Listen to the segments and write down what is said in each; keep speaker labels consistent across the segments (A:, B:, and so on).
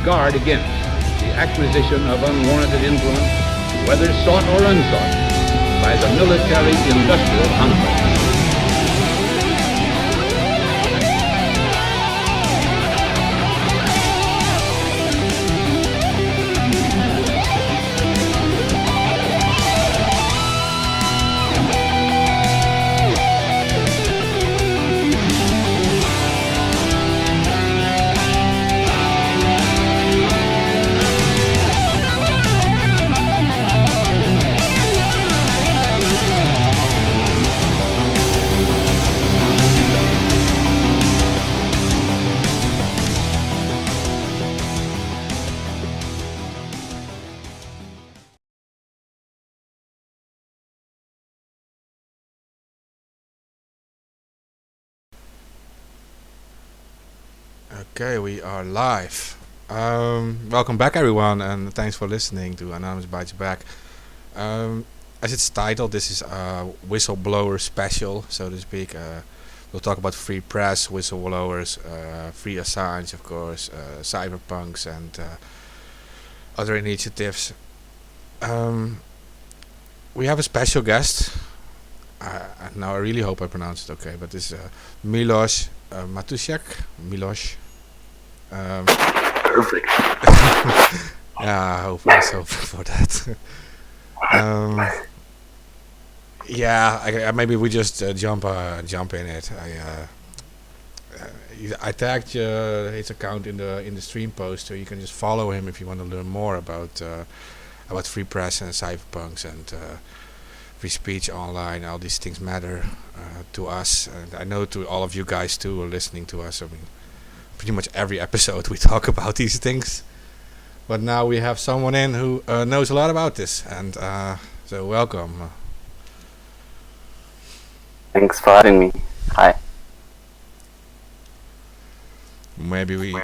A: guard against the acquisition of unwarranted influence, whether sought or unsought, by the military-industrial complex.
B: Okay, we are live. Welcome back, everyone, and thanks for listening to Anonymous Bites Back. As it's titled, this is a whistleblower special, so to speak. We'll talk about free press, whistleblowers, free Assange, of course, Cypherpunks, and other initiatives. We have a special guest. Now I really hope I pronounced it okay, but this is Milosz Matuschek. Milosz.
C: Perfect.
B: Yeah, I was hoping for that. Maybe we just jump in it. I tagged his account in the stream post, so you can just follow him if you want to learn more about free press and cypherpunks and free speech online. All these things matter to us, and I know to all of you guys too who are listening to us. I mean, pretty much every episode we talk about these things, but now we have someone in who knows a lot about this, and so welcome.
C: Thanks for having me. Hi.
B: Maybe we
D: I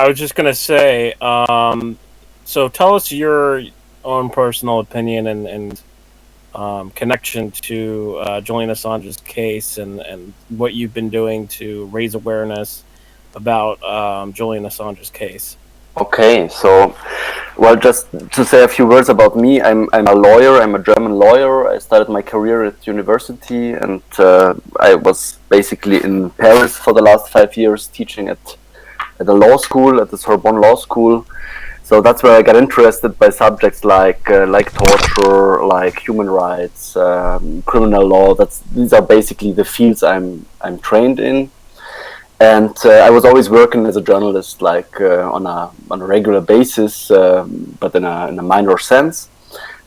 D: was just gonna say, so tell us your own personal opinion and connection to Julian Assange's case and what you've been doing to raise awareness about Julian Assange's case.
C: Okay, so, well, just to say a few words about me, I'm a lawyer, I'm a German lawyer. I started my career at university, and I was basically in Paris for the last 5 years teaching at a law school, at the Sorbonne Law School. So that's where I got interested by subjects like torture, like human rights, criminal law. These are basically the fields I'm trained in, and I was always working as a journalist, like on a regular basis, but in a minor sense.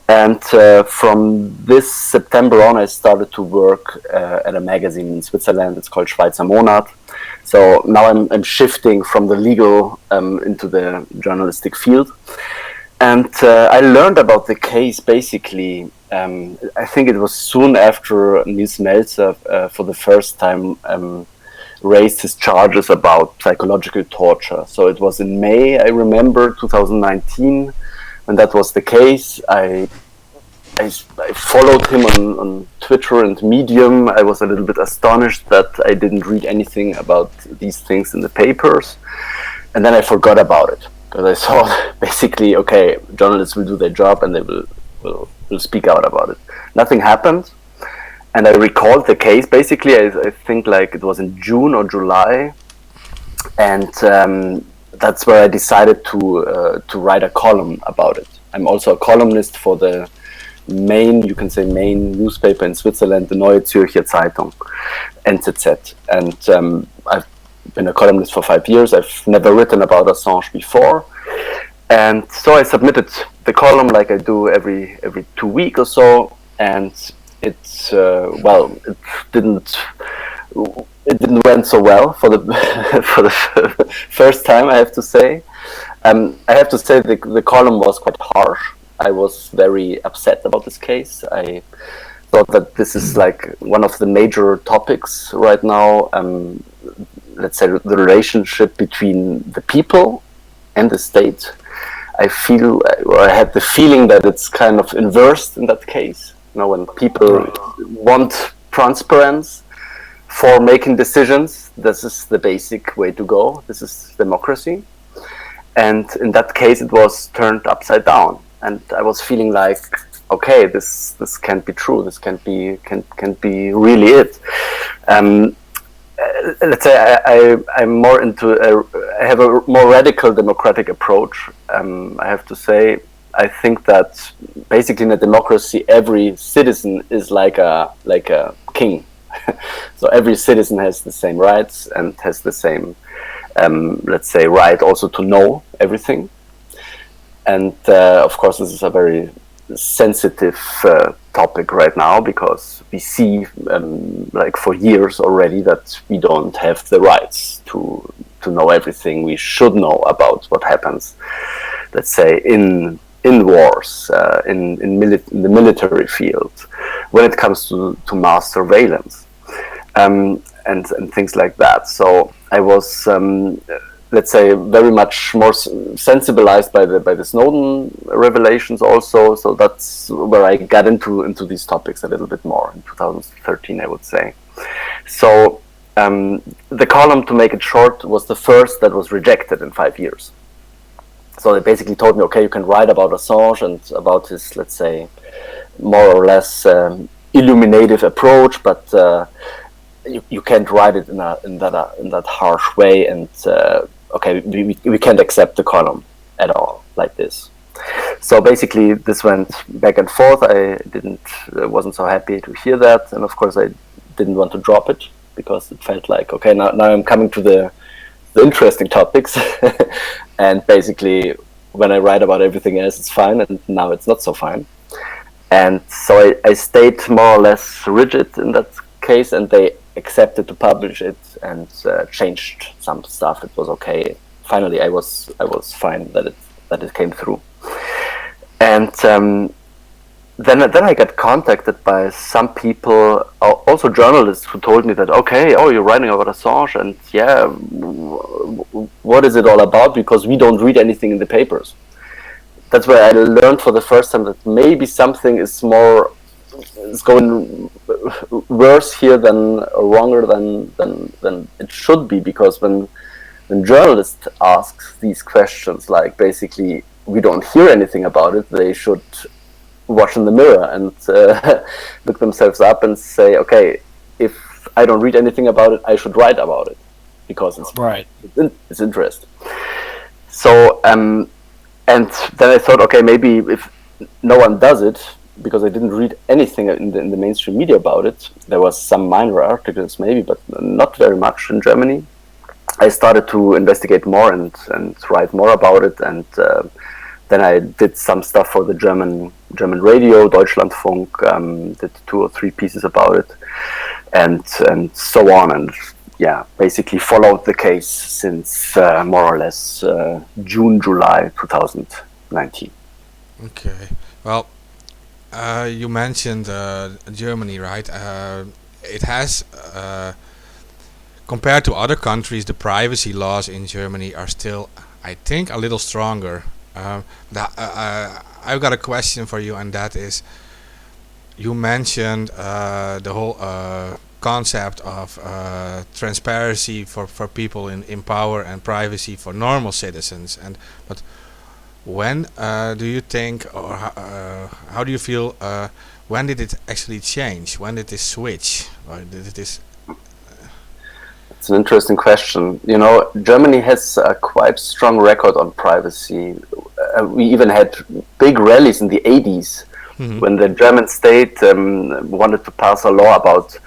C: And from this September on, I started to work at a magazine in Switzerland. It's called Schweizer Monat. So now I'm shifting from the legal into the journalistic field. And I learned about the case basically, I think it was soon after Nils Melzer for the first time raised his charges about psychological torture. So it was in May, I remember, 2019, when that was the case. I followed him on Twitter and Medium. I was a little bit astonished that I didn't read anything about these things in the papers. And then I forgot about it, because I saw basically, okay, journalists will do their job and they will speak out about it. Nothing happened. And I recalled the case, basically, I think like it was in June or July. And that's where I decided to write a column about it. I'm also a columnist for the main newspaper in Switzerland, the Neue Zürcher Zeitung, NZZ. And I've been a columnist for 5 years. I've never written about Assange before. And so I submitted the column like I do every 2 weeks or so. And it didn't went so well for the for the first time, I have to say. I have to say the column was quite harsh. I was very upset about this case. I thought that this is like one of the major topics right now. Let's say the relationship between the people and the state. I had the feeling that it's kind of inversed in that case. You know, when people want transparency for making decisions. This is the basic way to go. This is democracy. And in that case, it was turned upside down. And I was feeling like, okay, this can't be true. This can't be really it. Let's say I'm more I have a more radical democratic approach. I have to say, I think that basically in a democracy, every citizen is like a king. So every citizen has the same rights and has the same, let's say, right also to know everything. And of course, this is a very sensitive topic right now, because we see like for years already that we don't have the rights to know everything we should know about what happens, let's say, in wars, in the military field, when it comes to mass surveillance, and things like that. So I was let's say very much more sensibilized by the Snowden revelations also. So that's where I got into these topics a little bit more in 2013, I would say. So the column, to make it short, was the first that was rejected in 5 years. So they basically told me, okay, you can write about Assange and about his, let's say, more or less illuminative approach, but you can't write it in that harsh way, and okay, we can't accept the column at all like this. So basically, this went back and forth. I wasn't so happy to hear that, and of course, I didn't want to drop it, because it felt like, okay, now I'm coming to the interesting topics, and basically, when I write about everything else, it's fine, and now it's not so fine. And so I stayed more or less rigid in that case, and they accepted to publish it and changed some stuff. It was okay. Finally, I was fine that it came through. And then I got contacted by some people, also journalists, who told me that, okay, you're writing about Assange, and yeah, what is it all about? Because we don't read anything in the papers. That's where I learned for the first time that maybe something is going worse here than, or wronger than it should be, because when journalists ask these questions, like basically we don't hear anything about it, they should watch in the mirror and look themselves up and say, okay, if I don't read anything about it, I should write about it, because it's
D: right.
C: It's interest. So and then I thought, okay, maybe if no one does it, because I didn't read anything in the mainstream media about it. There was some minor articles maybe, but not very much in Germany. I started to investigate more and write more about it, and then I did some stuff for the German radio, Deutschlandfunk, did 2 or 3 pieces about it, and so on, and yeah, basically followed the case since more or less June, July 2019.
B: Okay, well, you mentioned Germany, right? It has, compared to other countries, the privacy laws in Germany are still, I think, a little stronger. I've got a question for you, and that is, you mentioned the whole concept of transparency for people in power and privacy for normal citizens, but when do you think, or how do you feel, when did it actually change? When did this switch? Or did this?
C: It's an interesting question. You know, Germany has a quite strong record on privacy. We even had big rallies in the 80s when the German state wanted to pass a law about,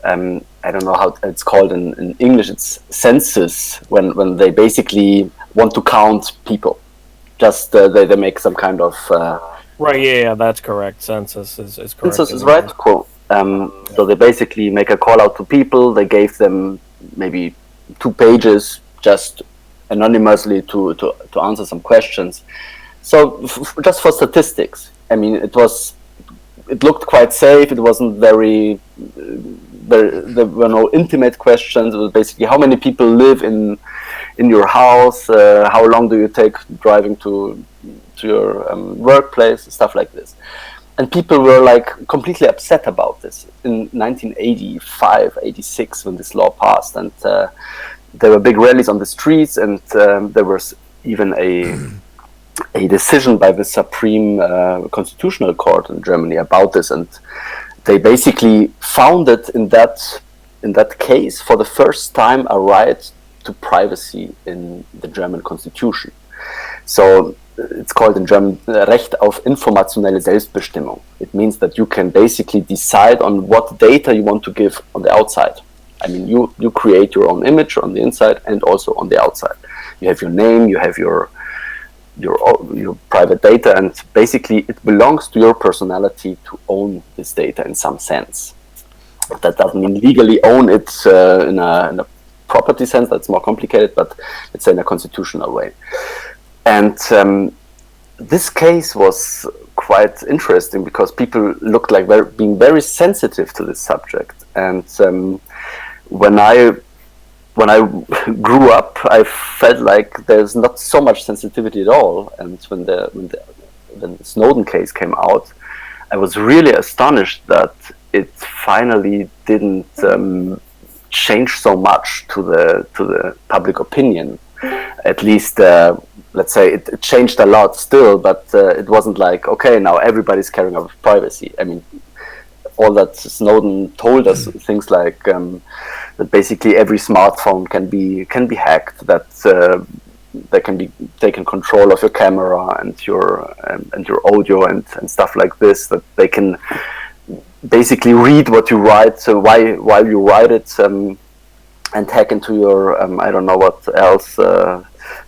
C: I don't know how it's called in English, it's census, when they basically want to count people. Just they make some kind of...
D: right, yeah, that's correct. Census is correct.
C: Census is right, cool. So they basically make a call out to people. They gave them maybe 2 pages just anonymously to answer some questions. So just for statistics, I mean, it looked quite safe. It wasn't there were no intimate questions. It was basically how many people live in your house, how long do you take driving to your workplace, stuff like this. and people were like completely upset about this in 1985, 86 when this law passed, and there were big rallies on the streets, and there was even a decision by the Supreme Constitutional Court in Germany about this, and they basically founded in that case for the first time a right to privacy in the German Constitution. So it's called in German Recht auf informationelle Selbstbestimmung. It means that you can basically decide on what data you want to give on the outside. I mean, you create your own image on the inside and also on the outside. You have your name, you have your private data, and basically it belongs to your personality to own this data in some sense. That doesn't mean legally own it in a property sense. That's more complicated, but let's say in a constitutional way. And this case was quite interesting because people looked like being very sensitive to this subject. And when I grew up, I felt like there's not so much sensitivity at all. And when the Snowden case came out, I was really astonished that it finally didn't change so much to the public opinion. At least, let's say it changed a lot still, but it wasn't like, okay, now everybody's caring about privacy. I mean, all that Snowden told us, things like that basically every smartphone can be hacked, that they can be taken control of your camera and your audio and stuff like this, that they can basically read what you write while you write it, and hack into your I don't know what else,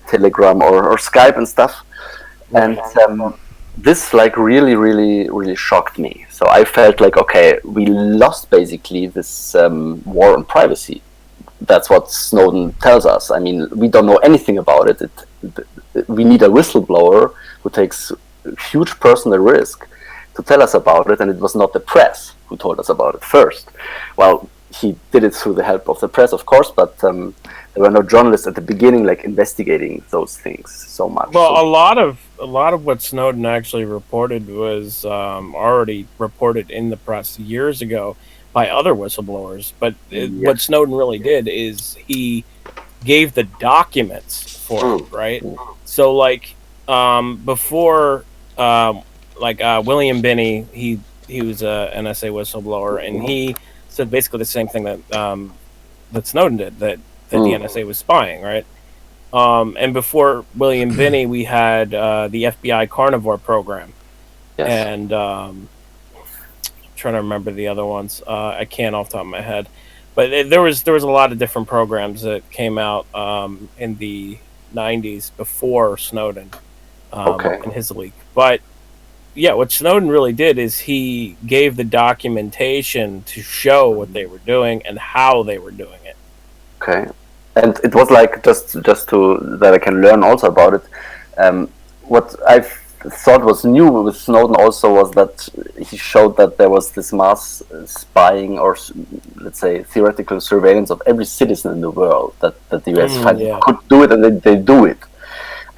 C: Telegram or Skype and stuff. And this like really shocked me. So I felt like, okay, we lost basically this war on privacy. That's what Snowden tells us. I mean, we don't know anything about it. We need a whistleblower who takes huge personal risk to tell us about it, and it was not the press who told us about it first. Well, he did it through the help of the press, of course, but there were no journalists at the beginning like investigating those things so much.
D: Well, a lot of what Snowden actually reported was already reported in the press years ago by other whistleblowers. But what Snowden really did is he gave the documents for it, right? So, like before, William Binney, he was a NSA whistleblower, and he said basically the same thing that Snowden did, that the NSA was spying, right? And before William Binney, we had the FBI Carnivore program, and I'm trying to remember the other ones. I can't off the top of my head, but there was a lot of different programs that came out in the 90s before Snowden and his leak. But yeah, what Snowden really did is he gave the documentation to show what they were doing and how they were doing it.
C: Okay. And it was like, just to that I can learn also about it. What I thought was new with Snowden also was that he showed that there was this mass spying, or let's say theoretical surveillance of every citizen in the world. That the US finally could do it, and they do it.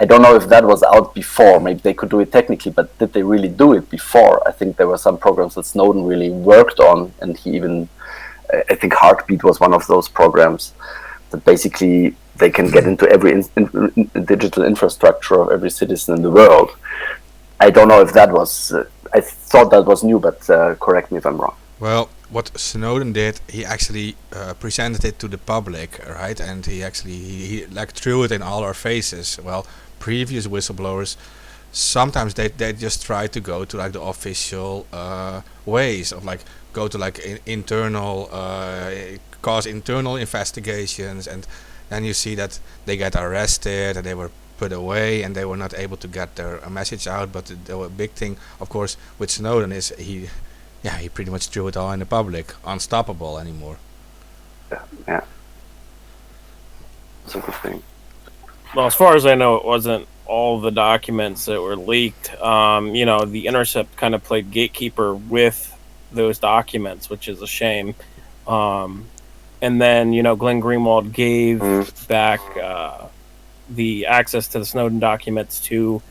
C: I don't know if that was out before. Maybe they could do it technically, but did they really do it before? I think there were some programs that Snowden really worked on, and he even, I think Heartbeat was one of those programs that basically they can get into every digital infrastructure of every citizen in the world. I don't know if that was, I thought that was new, but correct me if I'm wrong.
B: Well, what Snowden did, he actually presented it to the public, right? And he actually he like threw it in all our faces. Well, previous whistleblowers, sometimes they just try to go to like the official ways of like go to like internal cause internal investigations, and then you see that they get arrested and they were put away and they were not able to get their message out. But the big thing, of course, with Snowden is he pretty much threw it all in the public, unstoppable anymore.
C: Yeah, that's a good thing.
D: Well, as far as I know, it wasn't all the documents that were leaked. The Intercept kind of played gatekeeper with those documents, which is a shame. And then, Glenn Greenwald gave back the access to the Snowden documents to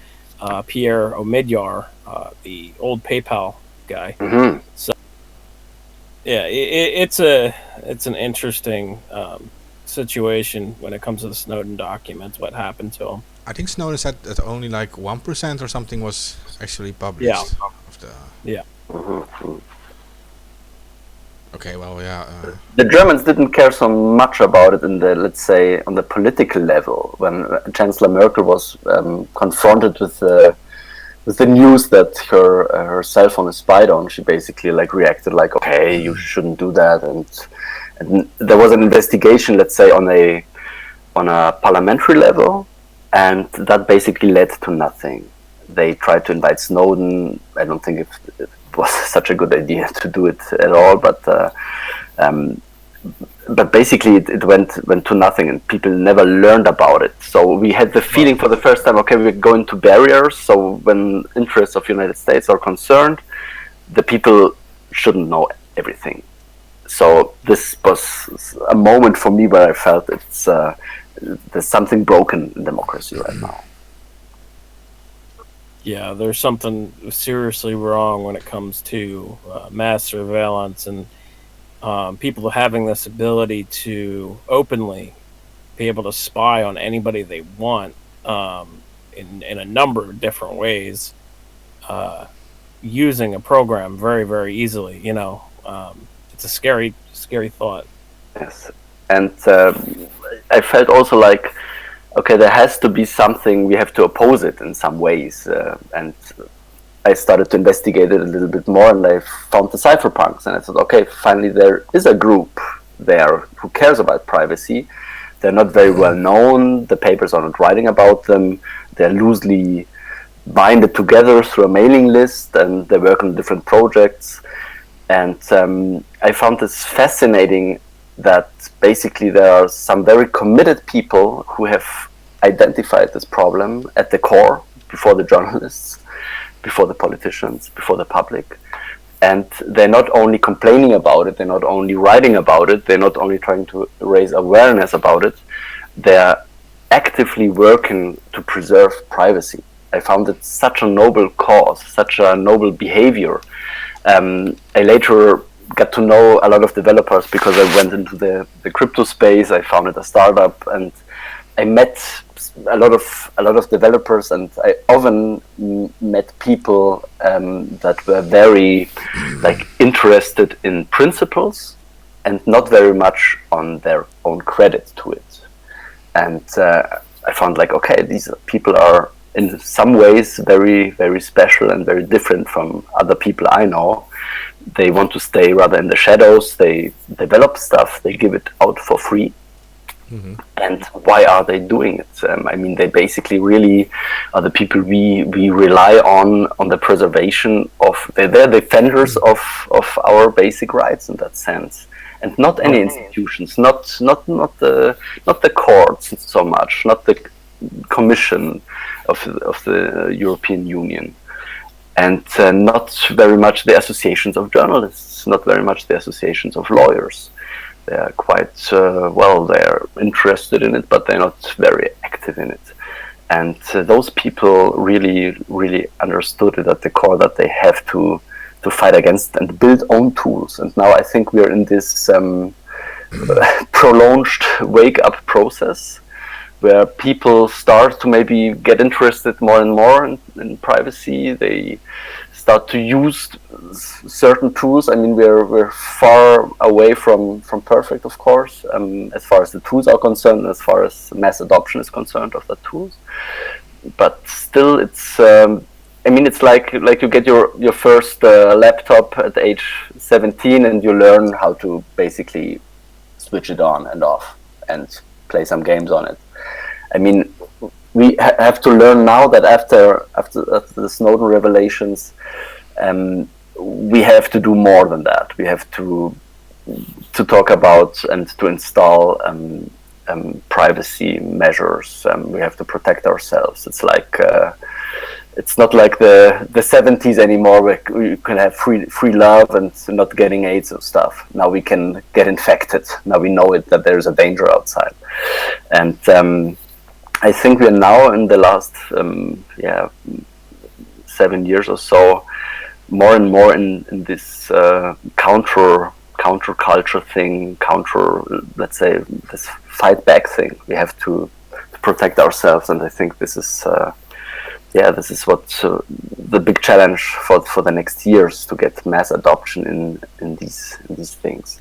D: Pierre Omidyar, the old PayPal guy.
C: Hmm.
D: So yeah, it's an interesting situation when it comes to the Snowden documents. What happened to him?
B: I think Snowden said that only like 1% or something was actually
D: Yeah.
B: published of the.
D: Yeah.
C: Hmm.
B: Okay, well, yeah.
C: The Germans didn't care so much about it in the, let's say, on the political level. When Chancellor Merkel was confronted with the news that her cell phone is spied on, she basically like reacted like, okay, you shouldn't do that, and there was an investigation, let's say, on a parliamentary level, and that basically led to nothing. They tried to invite Snowden. I don't think it was such a good idea to do it at all, but basically it went to nothing, and people never learned about it. So we had the feeling for the first time, okay, we're going to barriers. So when interests of United States are concerned, the people shouldn't know everything. So this was a moment for me where I felt there's something broken in democracy right now.
D: Yeah, there's something seriously wrong when it comes to mass surveillance and people having this ability to openly be able to spy on anybody they want in a number of different ways, using a program very, very easily. It's a scary thought.
C: Yes, and I felt also like, okay, there has to be something, we have to oppose it in some ways, and I started to investigate it a little bit more, and I found the Cypherpunks, and I thought, okay, finally there is a group there who cares about privacy. They're not very well known, the papers are not writing about them, they're loosely binded together through a mailing list, and they work on different projects. And I found this fascinating, that basically there are some very committed people who have identified this problem at the core, before the journalists, before the politicians, before the public. And they're not only complaining about it, they're not only writing about it, they're not only trying to raise awareness about it, they're actively working to preserve privacy. I found it such a noble cause, such a noble behavior. I later got to know a lot of developers because I went into the crypto space. I founded a startup, and I met a lot of developers, and I often met people that were very interested in principles and not very much on their own credit to it. And I found like, okay, these people are in some ways very, very special and very different from other people I know. They want to stay rather in the shadows. They develop stuff. They give it out for free. Mm-hmm. And why are they doing it? I mean, they basically really are the people we rely on the preservation of. They're defenders of our basic rights in that sense, and not any institutions, not the courts so much, not the Commission of the European Union, and not very much the associations of journalists, not very much the associations of lawyers. They're quite they're interested in it, but they're not very active in it. And those people really, really understood it at the core, that they have to fight against and build own tools. And now I think we're in this prolonged wake-up process, where people start to maybe get interested more and more in privacy. They start to use certain tools. I mean, we're far away from perfect, of course, as far as the tools are concerned, as far as mass adoption is concerned of the tools. But still, it's it's like you get your first laptop at age 17, and you learn how to basically switch it on and off and play some games on it. I mean, we have to learn now that after the Snowden revelations, we have to do more than that. We have to talk about and to install privacy measures. We have to protect ourselves. It's like it's not like the 70s anymore, where you can have free love and not getting AIDS and stuff. Now we can get infected. Now we know that there's a danger outside, and I think we're now in the last 7 years or so, more and more in this counterculture thing, let's say, this fight back thing. We have to protect ourselves, and I think this is this is what the big challenge for the next years, to get mass adoption in these things.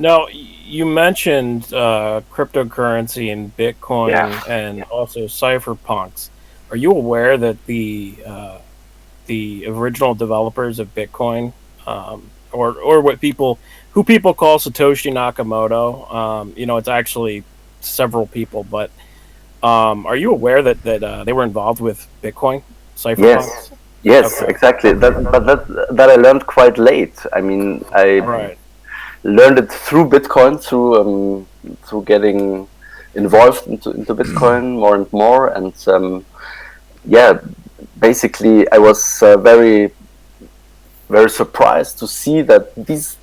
D: Now, you mentioned cryptocurrency and Bitcoin, and also cypherpunks. Are you aware that the original developers of Bitcoin, or who people call Satoshi Nakamoto, it's actually several people, but are you aware that they were involved with Bitcoin cypherpunks?
C: Yes,
D: Okay.
C: exactly. That I learned quite late. I mean, I learned it through Bitcoin, through getting involved into Bitcoin more and more, and basically I was very surprised to see that this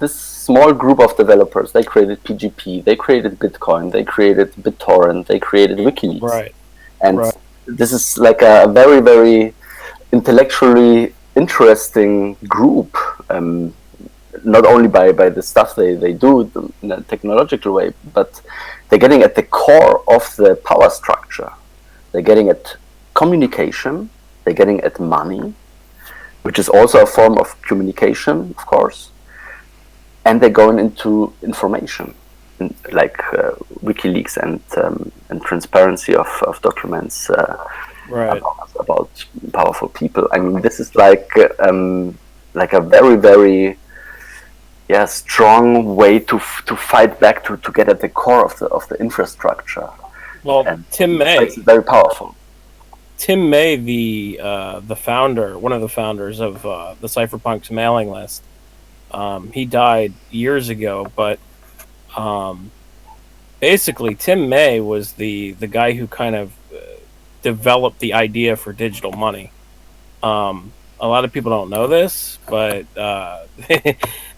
C: small group of developers, they created PGP, they created Bitcoin, they created BitTorrent, they created WikiLeaks, and this is like a very, very intellectually interesting group. Not only by the stuff they do in a technological way, but they're getting at the core of the power structure. They're getting at communication, they're getting at money, which is also a form of communication, of course, and they're going into information, like WikiLeaks and transparency of documents about powerful people. I mean, this is like a very, very strong way to fight back, to get at the core of the infrastructure.
D: Well,
C: and
D: Tim May,
C: it's very powerful.
D: Tim May, the founder, one of the founders of the Cypherpunks mailing list, he died years ago, but basically Tim May was the guy who kind of developed the idea for digital money. A lot of people don't know this, but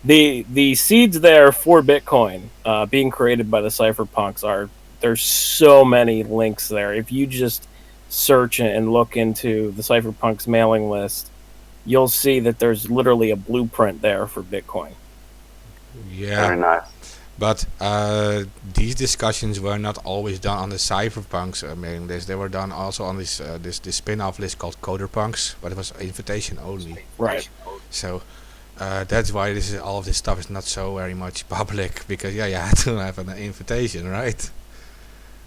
D: the seeds there for Bitcoin being created by the Cypherpunks there's so many links there. If you just search and look into the Cypherpunks mailing list, you'll see that there's literally a blueprint there for Bitcoin.
B: Yeah,
C: very nice.
B: But these discussions were not always done on the Cypherpunks mailing list. They were done also on this spin-off list called Coderpunks, but it was invitation only.
D: Right.
B: So that's why all of this stuff is not so very much public, because you had to have an invitation, right?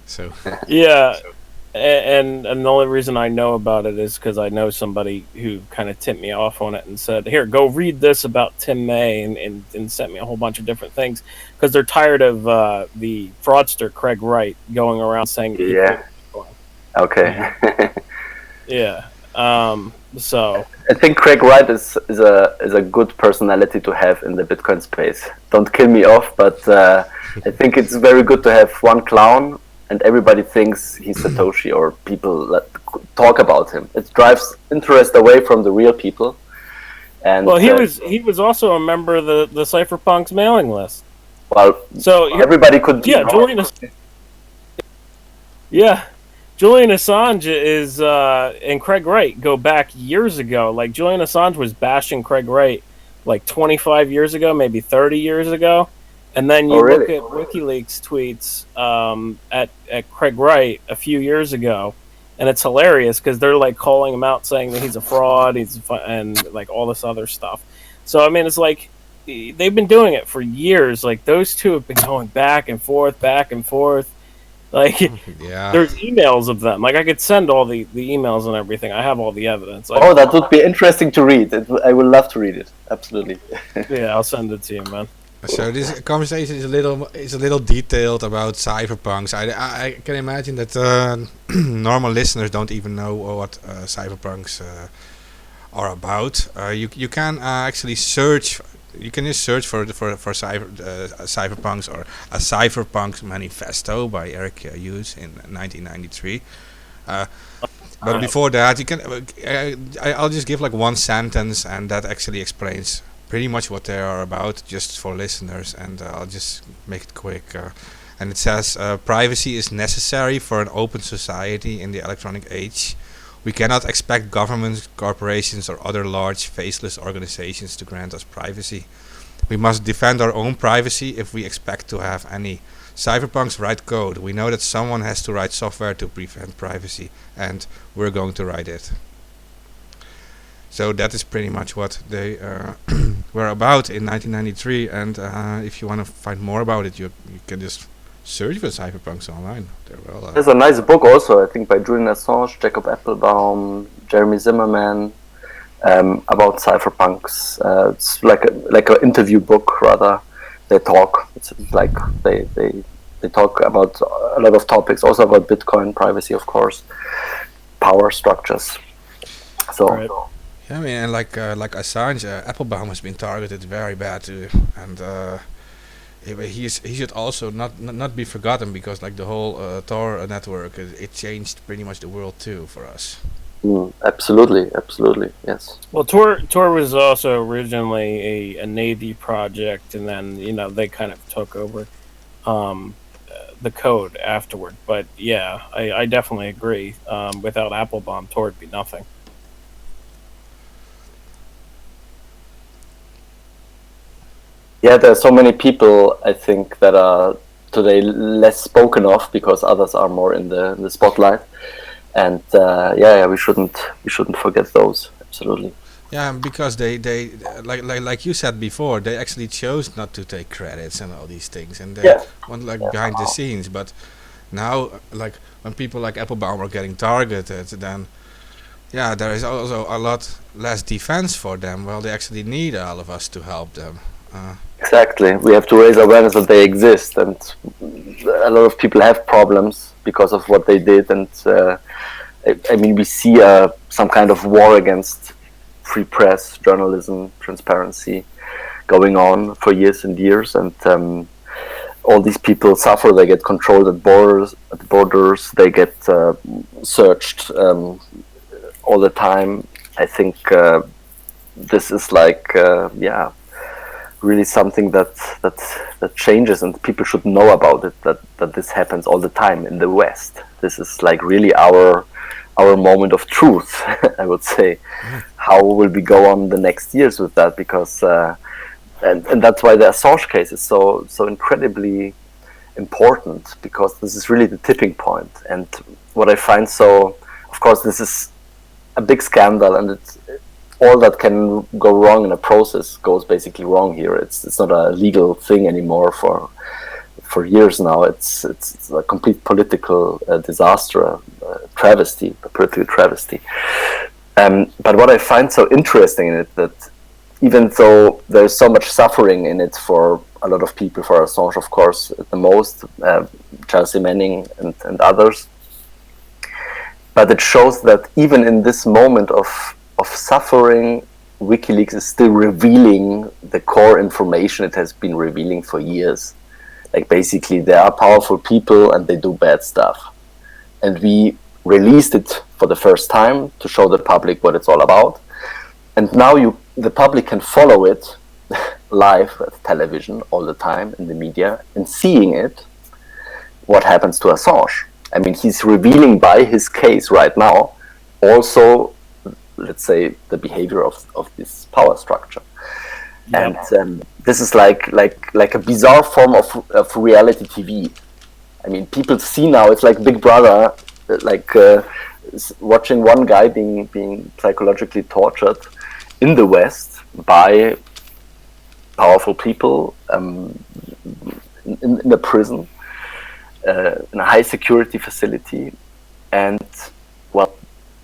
B: So
D: yeah. And the only reason I know about it is because I know somebody who kind of tipped me off on it and said, here, go read this about Tim May, and sent me a whole bunch of different things, because they're tired of the fraudster Craig Wright going around saying
C: okay.
D: Yeah. So
C: I think Craig Wright is a good personality to have in the Bitcoin space. Don't kill me off, but I think it's very good to have one clown and everybody thinks he's Satoshi, or people talk about him. It drives interest away from the real people. And
D: well, he was also a member of the Cypherpunks mailing list.
C: Well, so everybody could
D: join us. Yeah, Julian Assange is and Craig Wright go back years ago. Like, Julian Assange was bashing Craig Wright like 25 years ago, maybe 30 years ago. And then you look at WikiLeaks tweets at Craig Wright a few years ago, and it's hilarious because they're like calling him out, saying that he's a fraud, and like all this other stuff. So I mean, it's like they've been doing it for years. Like, those two have been going back and forth. Like, there's emails of them. Like, I could send all the emails and everything. I have all the evidence.
C: That would be interesting to read. I would love to read it. Absolutely.
D: Yeah, I'll send it to you, man.
B: So this conversation is a little detailed about cypherpunks. I can imagine that normal listeners don't even know what cypherpunks are about. You can actually search. You can just search for cypherpunks, or a Cypherpunks manifesto by Eric Hughes in 1993. But before that, you can. I'll just give like one sentence, and that actually explains pretty much what they are about, just for listeners, and I'll just make it quick. And it says, privacy is necessary for an open society in the electronic age. We cannot expect governments, corporations, or other large faceless organizations to grant us privacy. We must defend our own privacy if we expect to have any. Cypherpunks write code. We know that someone has to write software to prevent privacy, and we're going to write it. So that is pretty much what they were about in 1993, and if you want to find more about it, you can just search for Cypherpunks online.
C: There's a nice book also, I think, by Julian Assange, Jacob Appelbaum, Jeremy Zimmerman, about Cypherpunks. It's like an interview book, rather. They talk. It's like they talk about a lot of topics, also about Bitcoin, privacy, of course, power structures. So.
D: Right.
B: Yeah, I mean, and like Assange, Appelbaum has been targeted very bad too, and he should also not be forgotten, because like the whole Tor network, it changed pretty much the world too for us.
C: Absolutely, yes.
D: Well, Tor was also originally a Navy project, and then they kind of took over the code afterward. But yeah, I definitely agree. Without Appelbaum, Tor would be nothing.
C: Yeah, there are so many people, I think, that are today less spoken of because others are more in the spotlight, and we shouldn't forget those. Absolutely.
B: Yeah, because they like you said before, they actually chose not to take credits and all these things, and they went behind the scenes. But now, like when people like Appelbaum are getting targeted, then there is also a lot less defense for them. Well, they actually need all of us to help them.
C: Exactly. We have to raise awareness that they exist, and a lot of people have problems because of what they did. And I mean, we see some kind of war against free press, journalism, transparency going on for years and years. And all these people suffer. They get controlled at borders. They get searched all the time. I think this is like really something that changes, and people should know about it, that this happens all the time in the West. This is like really our moment of truth. I would say. How will we go on the next years with that? Because and that's why the Assange case is so incredibly important, because this is really the tipping point. And what I find of course, this is a big scandal, and it's all that can go wrong in a process goes basically wrong here. It's not a legal thing anymore for years now. It's a complete political disaster, a political travesty. But what I find so interesting in it, that even though there's so much suffering in it for a lot of people, for Assange, of course, at the most, Chelsea Manning and others, but it shows that even in this moment of suffering, WikiLeaks is still revealing the core information it has been revealing for years. Like basically, there are powerful people and they do bad stuff, and we released it for the first time to show the public what it's all about. And now the public can follow it live at television all the time in the media, and seeing it, what happens to Assange. I mean, he's revealing by his case right now also, let's say, the behavior of this power structure. Yep. And this is like a bizarre form of reality TV. I mean, people see now, it's like Big Brother, like watching one guy being psychologically tortured in the West by powerful people in a prison, in a high security facility, and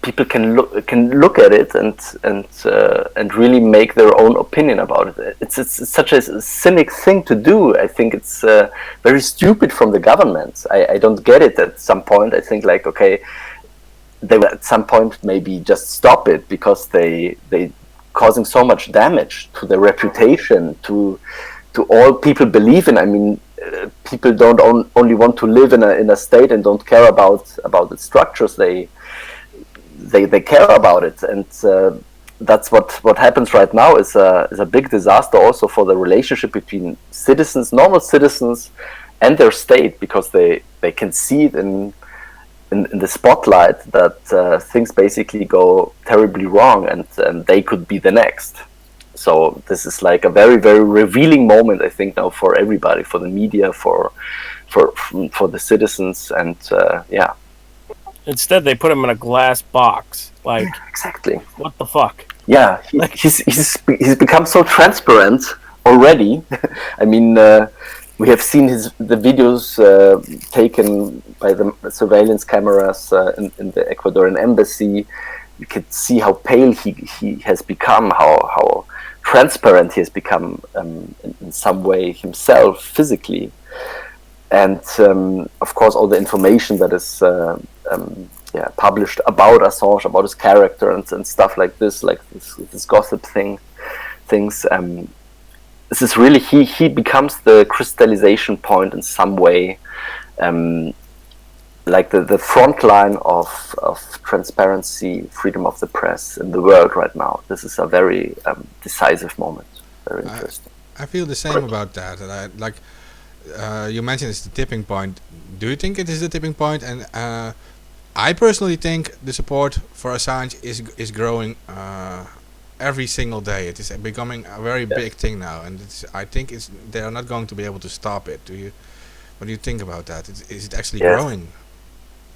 C: people can look at it and really make their own opinion about it. It's such a cynic thing to do. I think it's very stupid from the government. I don't get it at some point. I think like, okay, they will at some point maybe just stop it, because they causing so much damage to their reputation, to all people believe in. I mean, people don't only want to live in a state and don't care about the structures. They care about it, and that's what happens right now is a big disaster also for the relationship between citizens, normal citizens, and their state, because they can see it in the spotlight, that things basically go terribly wrong, and they could be the next. So this is like a very, very revealing moment, I think, now for everybody, for the media, for the citizens, and yeah.
D: Instead, they put him in a glass box. Like,
C: Exactly.
D: what the fuck?
C: Yeah, he's become so transparent already. I mean, we have seen the videos taken by the surveillance cameras in the Ecuadorian embassy. You could see how pale he has become, how transparent he has become in some way himself physically, and of course all the information that is published about Assange, about his character and stuff like this gossip things. This is really he becomes the crystallization point in some way, like the front line of transparency, freedom of the press in the world right now. This is a very decisive moment. Very interesting.
B: I feel the same about that. And you mentioned it's the tipping point. Do you think it is the tipping point? And I personally think the support for Assange is growing every single day. It is becoming a very big thing now, and I think they are not going to be able to stop it. What do you think about that? Is it actually growing?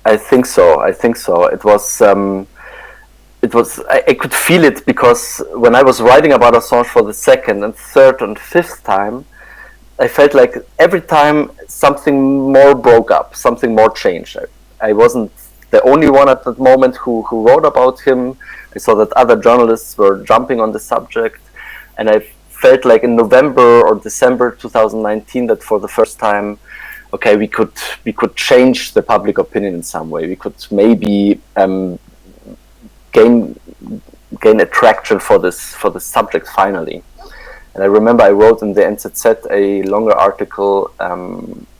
C: I think so. It was. I could feel it, because when I was writing about Assange for the second and third and fifth time, I felt like every time something more broke up, something more changed. I wasn't the only one at that moment who wrote about him. I saw that other journalists were jumping on the subject, and I felt like in November or December 2019 that for the first time, okay, we could change the public opinion in some way. We could maybe gain attraction for this subject finally. And I remember I wrote in the NZZ a longer article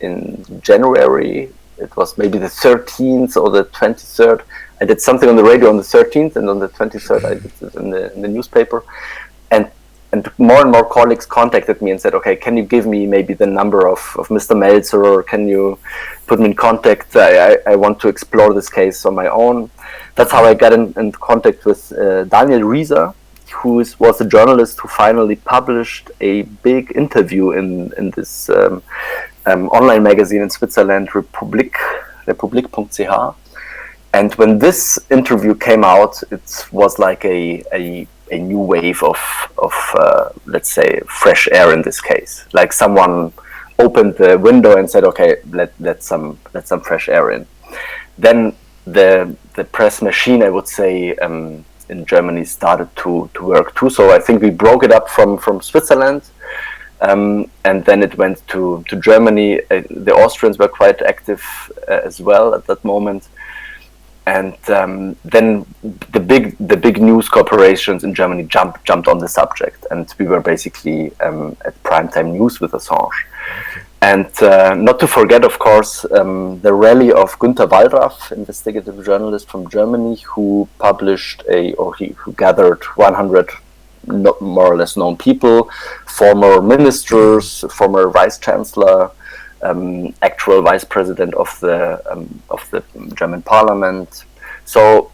C: in January. It was maybe the 13th or the 23rd. I did something on the radio on the 13th, and on the 23rd I did it in the newspaper. And more and more colleagues contacted me and said, okay, can you give me maybe the number of Mr. Meltzer, or can you put me in contact? I want to explore this case on my own. That's how I got in contact with Daniel Rieser, who was the journalist who finally published a big interview in this online magazine in Switzerland, Republik.ch. And when this interview came out, it was like a new wave of let's say fresh air in this case. Like someone opened the window and said, okay, let some fresh air in. Then the press machine, I would say, in Germany started to work too. So I think we broke it up from Switzerland, and then it went to Germany. The Austrians were quite active as well at that moment. And then the big news corporations in Germany jumped on the subject, and we were basically at primetime news with Assange. Okay. And not to forget, of course, the rally of Günter Wallraff, investigative journalist from Germany, who published who gathered 100 more or less known people, former ministers, former vice chancellor, actual vice president of the German parliament. So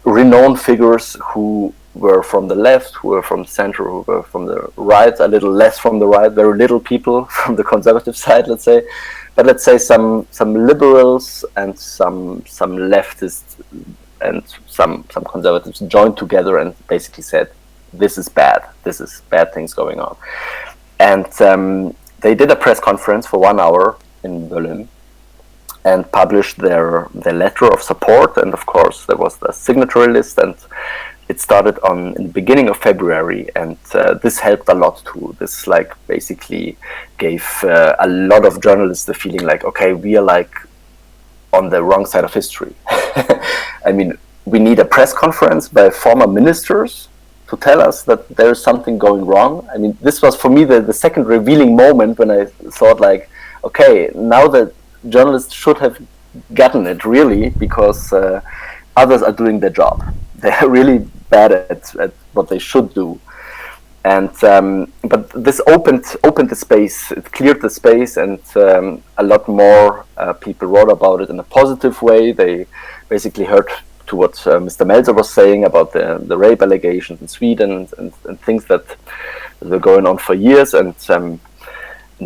C: renowned figures who were from the left, who were from the center, who were from the right, a little less from the right, very little people from the conservative side, let's say. But let's say some liberals and some leftists and some conservatives joined together and basically said, this is bad things going on. And they did a press conference for 1 hour in Berlin and published their letter of support, and of course there was the signatory list, and it started in the beginning of February, and this helped a lot too. This basically gave a lot of journalists the feeling like, okay, we are on the wrong side of history. I mean, we need a press conference by former ministers to tell us that there is something going wrong. I mean, this was for me the second revealing moment when I thought okay, now that journalists should have gotten it really, because others are doing their job. They're really bad at what they should do. And but this opened the space. It cleared the space, and a lot more people wrote about it in a positive way. They basically heard to what Mr. Melzer was saying about the rape allegations in Sweden and things that were going on for years, and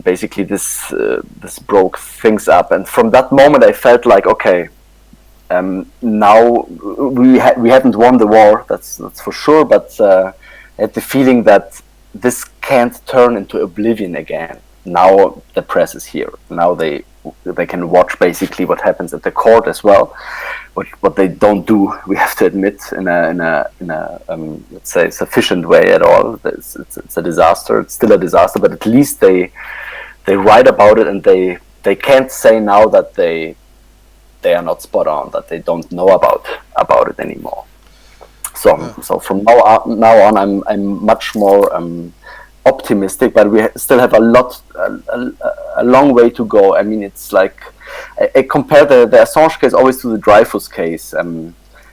C: basically this broke things up. And from that moment, I felt like, okay, now we haven't won the war. That's for sure, but I had the feeling that this can't turn into oblivion again. Now the press is here. Now they can watch basically what happens at the court as well. What they don't do, we have to admit, in a let's say sufficient way at all. It's a disaster. It's still a disaster, but at least they write about it, and they can't say now that they are not spot on, that they don't know about it anymore. So from now on, I'm much more optimistic, but we still have a long way to go. I mean, it's like I compare the Assange case always to the Dreyfus case.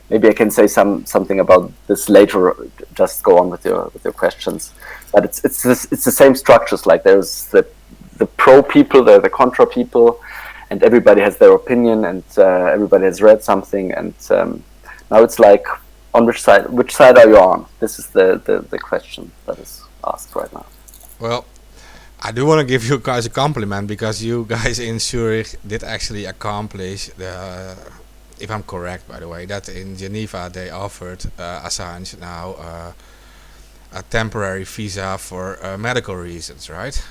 C: Maybe I can say something about this later. Just go on with your questions. But it's the same structures. Like there's the pro people, the contra people, and everybody has their opinion, and everybody has read something, and now it's like, on which side are you on? This is the question that is asked right now.
B: Well, I do want to give you guys a compliment, because you guys in Zurich did actually accomplish if I'm correct, by the way, that in Geneva they offered Assange now a temporary visa for medical reasons, right?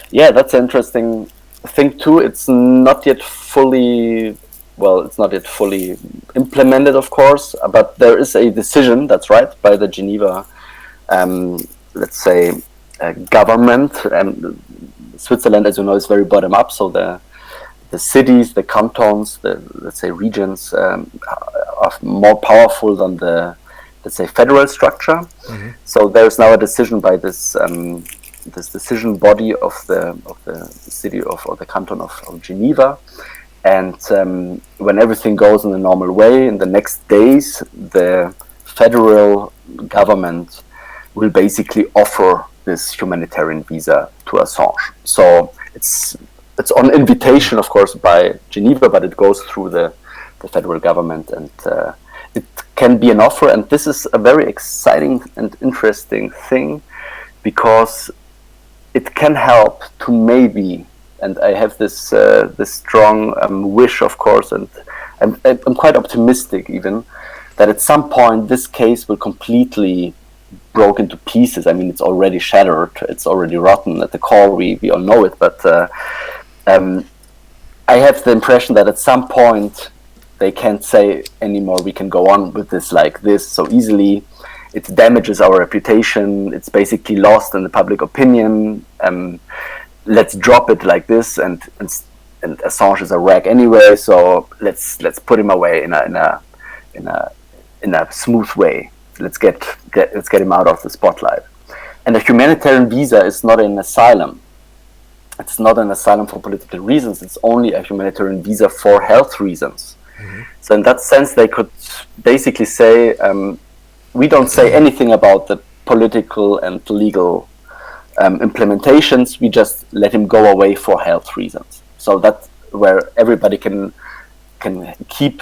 C: Yeah, that's an interesting thing too. It's not yet fully implemented, of course, but there is a decision, that's right, by the Geneva, let's say, government. Switzerland, as you know, is very bottom up, so the cities, the cantons, the, let's say, regions are more powerful than the, let's say, federal structure. Mm-hmm. So there's now a decision by this decision body of the city or the canton of Geneva. And when everything goes in the normal way, in the next days, the federal government will basically offer this humanitarian visa to Assange. So it's on invitation, of course, by Geneva, but it goes through the federal government, and it can be an offer. And this is a very exciting and interesting thing, because it can help to maybe, and I have this strong wish, of course, and I'm quite optimistic even, that at some point this case will completely broke into pieces. I mean, it's already shattered, it's already rotten at the core, we all know it, but I have the impression that at some point they can't say anymore, we can go on with this like this so easily. It damages our reputation, it's basically lost in the public opinion. Let's drop it like this, and Assange is a rag anyway, so let's put him away in a smooth way. Let's get him out of the spotlight. And a humanitarian visa is not an asylum. It's not an asylum for political reasons. It's only a humanitarian visa for health reasons. Mm-hmm. So in that sense, they could basically say, we don't say anything about the political and legal implementations. We just let him go away for health reasons. So that's where everybody can keep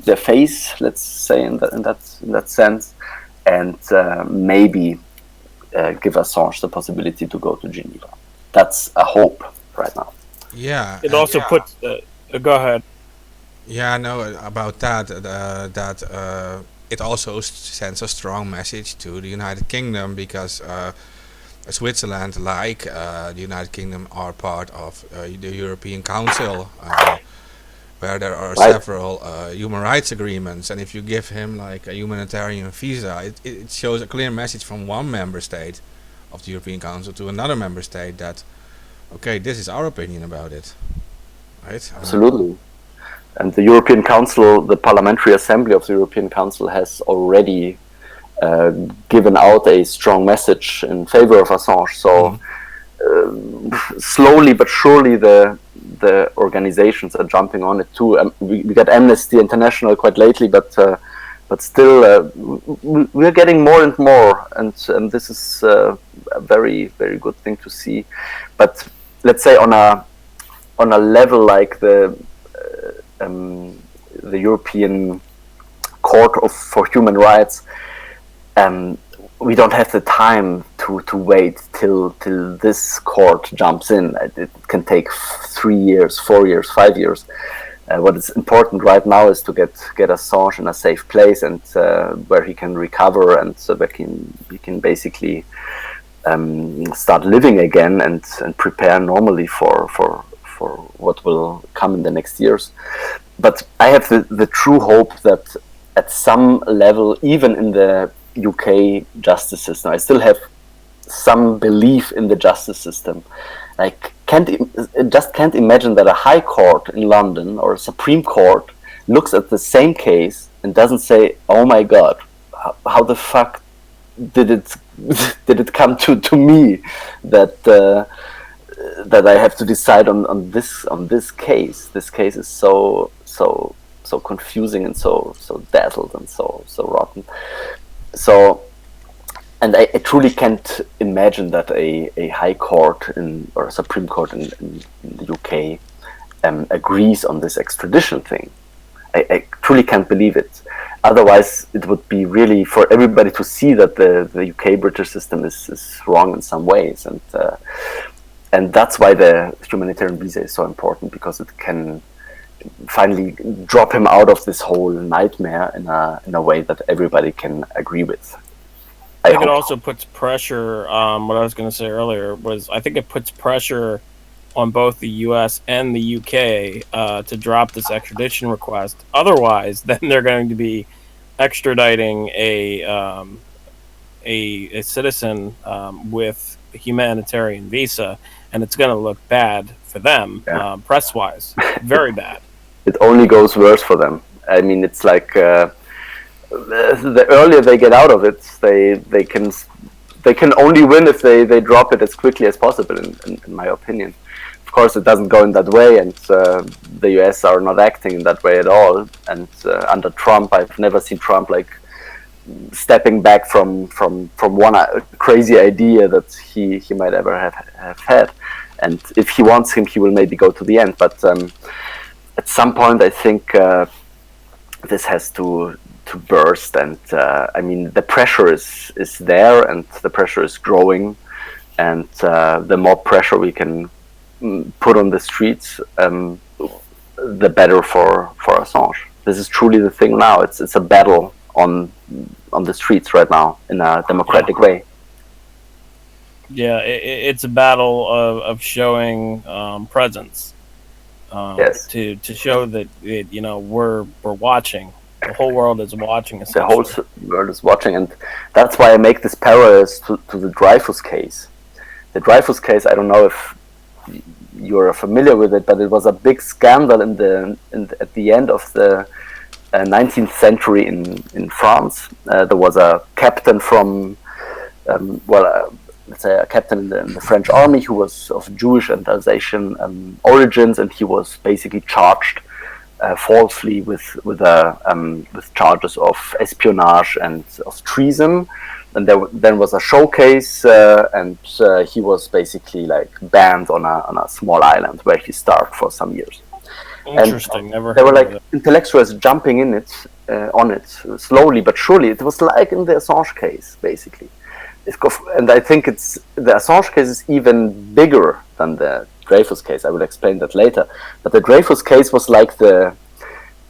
C: their face, let's say, in that sense, and maybe give Assange the possibility to go to Geneva. That's a hope right now.
B: Yeah.
D: It also puts. Go ahead.
B: Yeah, no, about that. It also sends a strong message to the United Kingdom, because Switzerland, like the United Kingdom, are part of the European Council, where there are several human rights agreements. And if you give him like a humanitarian visa, it shows a clear message from one member state of the European Council to another member state that, okay, this is our opinion about it, right?
C: Absolutely. And the European Council, the Parliamentary Assembly of the European Council, has already given out a strong message in favor of Assange. So slowly but surely the organizations are jumping on it too. We got Amnesty International quite lately, but but still we're getting more and more, and this is a very, very good thing to see. But let's say on a level like the European Court for Human Rights, we don't have the time to wait till this court jumps in. It can take 3 years, 4 years, 5 years. What is important right now is to get Assange in a safe place, and where he can recover, and so that he can basically start living again and prepare normally for what will come in the next years. But I have the true hope that at some level, even in the UK justice system, I still have some belief in the justice system. I just can't imagine that a high court in London or a Supreme Court looks at the same case and doesn't say, "Oh my God, how the fuck did it come to me that I have to decide on this case? This case is so confusing and so dazzled and so rotten." So, and I truly can't imagine that a high court or a Supreme Court in the UK agrees on this extradition thing. I truly can't believe it. Otherwise, it would be really for everybody to see that the UK British system is wrong in some ways, and that's why the humanitarian visa is so important, because it can finally drop him out of this whole nightmare in a way that everybody can agree with.
D: I think it also puts pressure. What I was going to say earlier was, I think it puts pressure on both the U.S. and the U.K. To drop this extradition request. Otherwise, then they're going to be extraditing a citizen with a humanitarian visa, and it's going to look bad for them, press-wise, very bad.
C: It only goes worse for them. I mean, it's like the earlier they get out of it, they can only win if they drop it as quickly as possible. In my opinion, of course, it doesn't go in that way, and the US are not acting in that way at all. And under Trump, I've never seen Trump like stepping back from one crazy idea that he might ever have had. And if he wants him, he will maybe go to the end. But at some point, I think this has to burst. And I mean, the pressure is there, and the pressure is growing. And the more pressure we can put on the streets, the better for Assange. This is truly the thing now. It's a battle on the streets right now in a democratic way.
D: Yeah, it's a battle of showing presence.
C: Yes.
D: To show that we're watching. The whole world is watching.
C: The whole world is watching, and that's why I make this parallels to the Dreyfus case. The Dreyfus case, I don't know if you're familiar with it, but it was a big scandal at the end of the 19th century in France. There was a captain from, let's say a captain in the French army who was of Jewish and Alsatian origins, and he was basically charged falsely with charges of espionage and of treason. And then was a showcase, and he was basically like banned on a small island where he starved for some years.
D: Interesting. Never.
C: There were like intellectuals jumping on it slowly but surely. It was like in the Assange case, basically. And I think the Assange case is even bigger than the Dreyfus case. I will explain that later. But the Dreyfus case was like the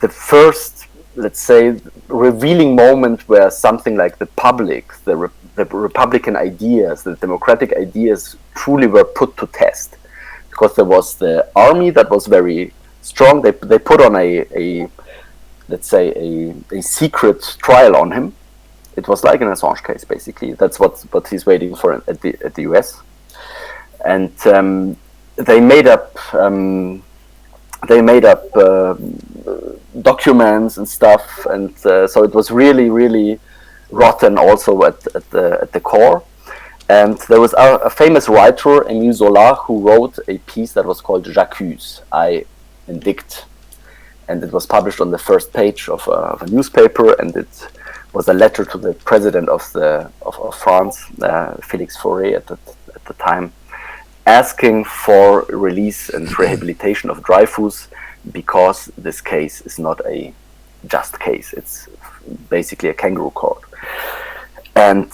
C: first, let's say, revealing moment where something like the public, the Republican ideas, the democratic ideas truly were put to test. Because there was the army that was very strong. They put on a let's say a secret trial on him. It was like an Assange case, basically. That's what he's waiting for at the US. And they made up documents and stuff, and so it was really, really rotten also at the core. And there was a famous writer, Émile Zola, who wrote a piece that was called J'accuse, I indict. and it was published on the first page of a newspaper, and it was a letter to the president of France, Félix Fauré at the time, asking for release and rehabilitation of Dreyfus, because this case is not a just case. It's basically a kangaroo court. And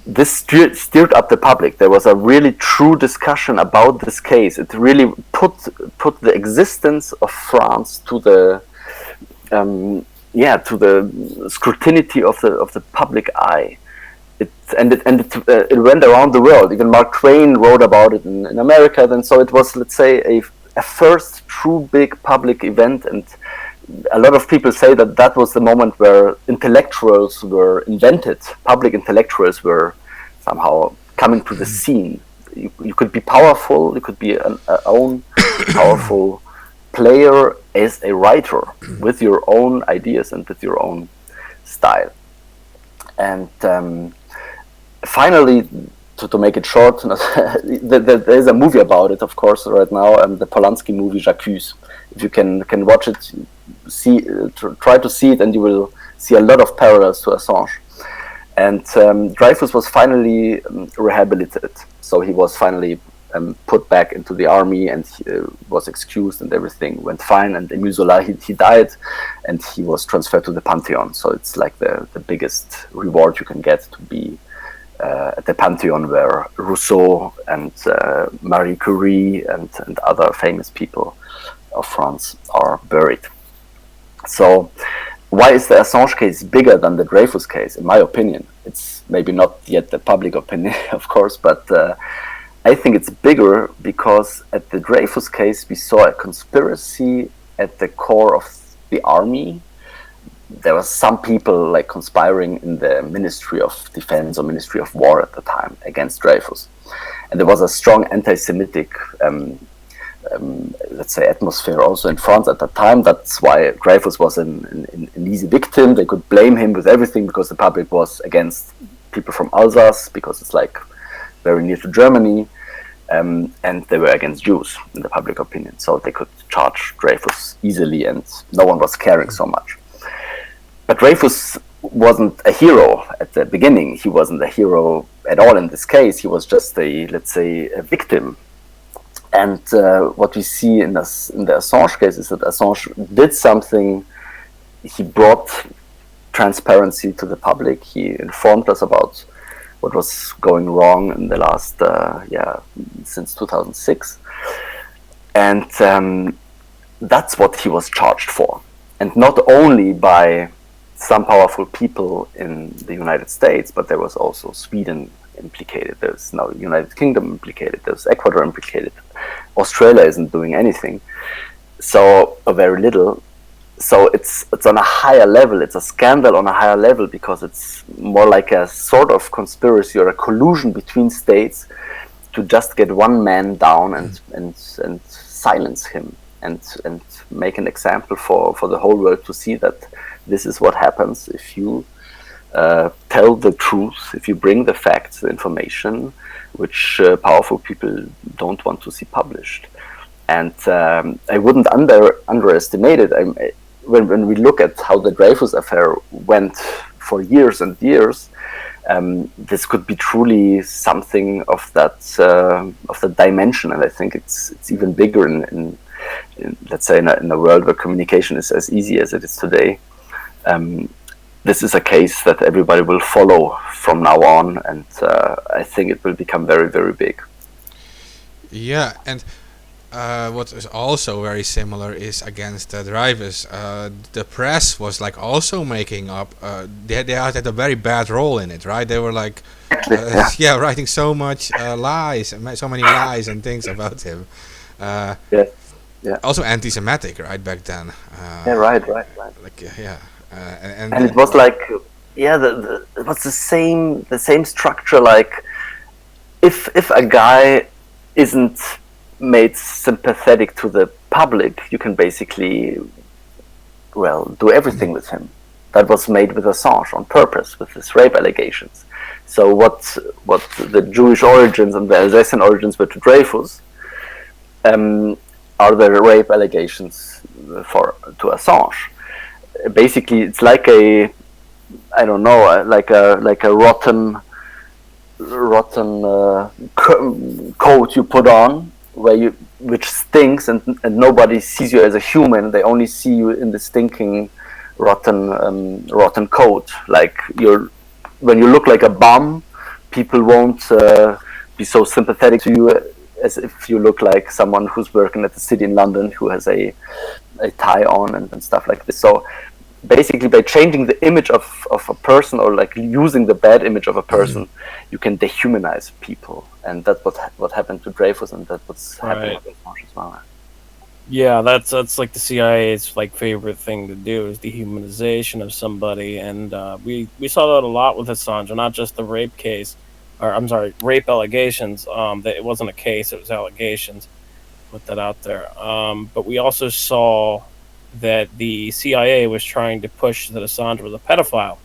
C: this stirred up the public. There was a really true discussion about this case. It really put the existence of France to the scrutiny of the public eye. It went around the world. Even Mark Twain wrote about it in America. Then, so it was, let's say, a first true big public event, and a lot of people say that was the moment where intellectuals were invented. Public intellectuals were somehow coming to the scene. You could be powerful. You could be an own powerful player as a writer with your own ideas and with your own style. And finally, to make it short, there's a movie about it, of course, right now, the Polanski movie J'accuse. If you can watch it, try to see it, and you will see a lot of parallels to Assange. And Dreyfus was finally rehabilitated, so he was finally put back into the army, and he was excused, and everything went fine. And Émile Zola, he died, and he was transferred to the Pantheon. So it's like the biggest reward you can get, to be at the Pantheon, where Rousseau and Marie Curie and other famous people of France are buried. So why is the Assange case bigger than the Dreyfus case? In my opinion, it's maybe not yet the public opinion, of course, but I think it's bigger because at the Dreyfus case we saw a conspiracy at the core of the army. There were some people like conspiring in the Ministry of Defense or Ministry of War at the time against Dreyfus, and there was a strong anti-Semitic let's say atmosphere also in France at that time. That's why Dreyfus was an easy victim. They could blame him with everything because the public was against people from Alsace, because it's like very near to Germany, and they were against Jews in the public opinion. So they could charge Dreyfus easily, and no one was caring so much. But Dreyfus wasn't a hero at the beginning. He wasn't a hero at all in this case. He was just let's say, a victim. And what we see in the Assange case is that Assange did something. He brought transparency to the public. He informed us about what was going wrong in the last, since 2006. And that's what he was charged for. And not only by some powerful people in the United States, but there was also Sweden implicated. There's now United Kingdom implicated. There's Ecuador implicated. Australia isn't doing anything, so very little. So it's on a higher level. It's a scandal on a higher level because it's more like a sort of conspiracy or a collusion between states to just get one man down and silence him and make an example for the whole world to see that this is what happens if you tell the truth, if you bring the facts, the information, which powerful people don't want to see published. And I wouldn't underestimate it. When we look at how the Dreyfus affair went for years and years, this could be truly something of that dimension. And I think it's even bigger in let's say in a world where communication is as easy as it is today. This is a case that everybody will follow from now on, and I think it will become very, very big.
B: Yeah, and what is also very similar is against Dreyfus. The press was like also making up. They had a very bad role in it, right? They were like, writing so much lies, so many lies and things about him. Yeah. Also anti-Semitic, right, back then.
C: Right.
B: Like
C: and it was like it was the same structure. Like if a guy isn't made sympathetic to the public, you can basically do everything with him. That was made with Assange on purpose, with his rape allegations. So what the Jewish origins and the Alsatian origins were to Dreyfus are the rape allegations to Assange. Basically, it's like a, I don't know, like a rotten coat you put on, which stinks, and nobody sees you as a human. They only see you in the stinking rotten coat. Like when you look like a bum, people won't be so sympathetic to you as if you look like someone who's working at the city in London who has a tie on and stuff like this. So basically, by changing the image of a person, or like using the bad image of a person, you can dehumanize people, and that's what happened to Dreyfus, and that's what's happening with Assange as well.
D: Yeah, that's like the CIA's like favorite thing to do, is dehumanization of somebody, and we saw that a lot with Assange, and not just the rape case, or I'm sorry, rape allegations. That it wasn't a case; it was allegations. Put that out there. But we also saw that the CIA was trying to push that Assange was a pedophile,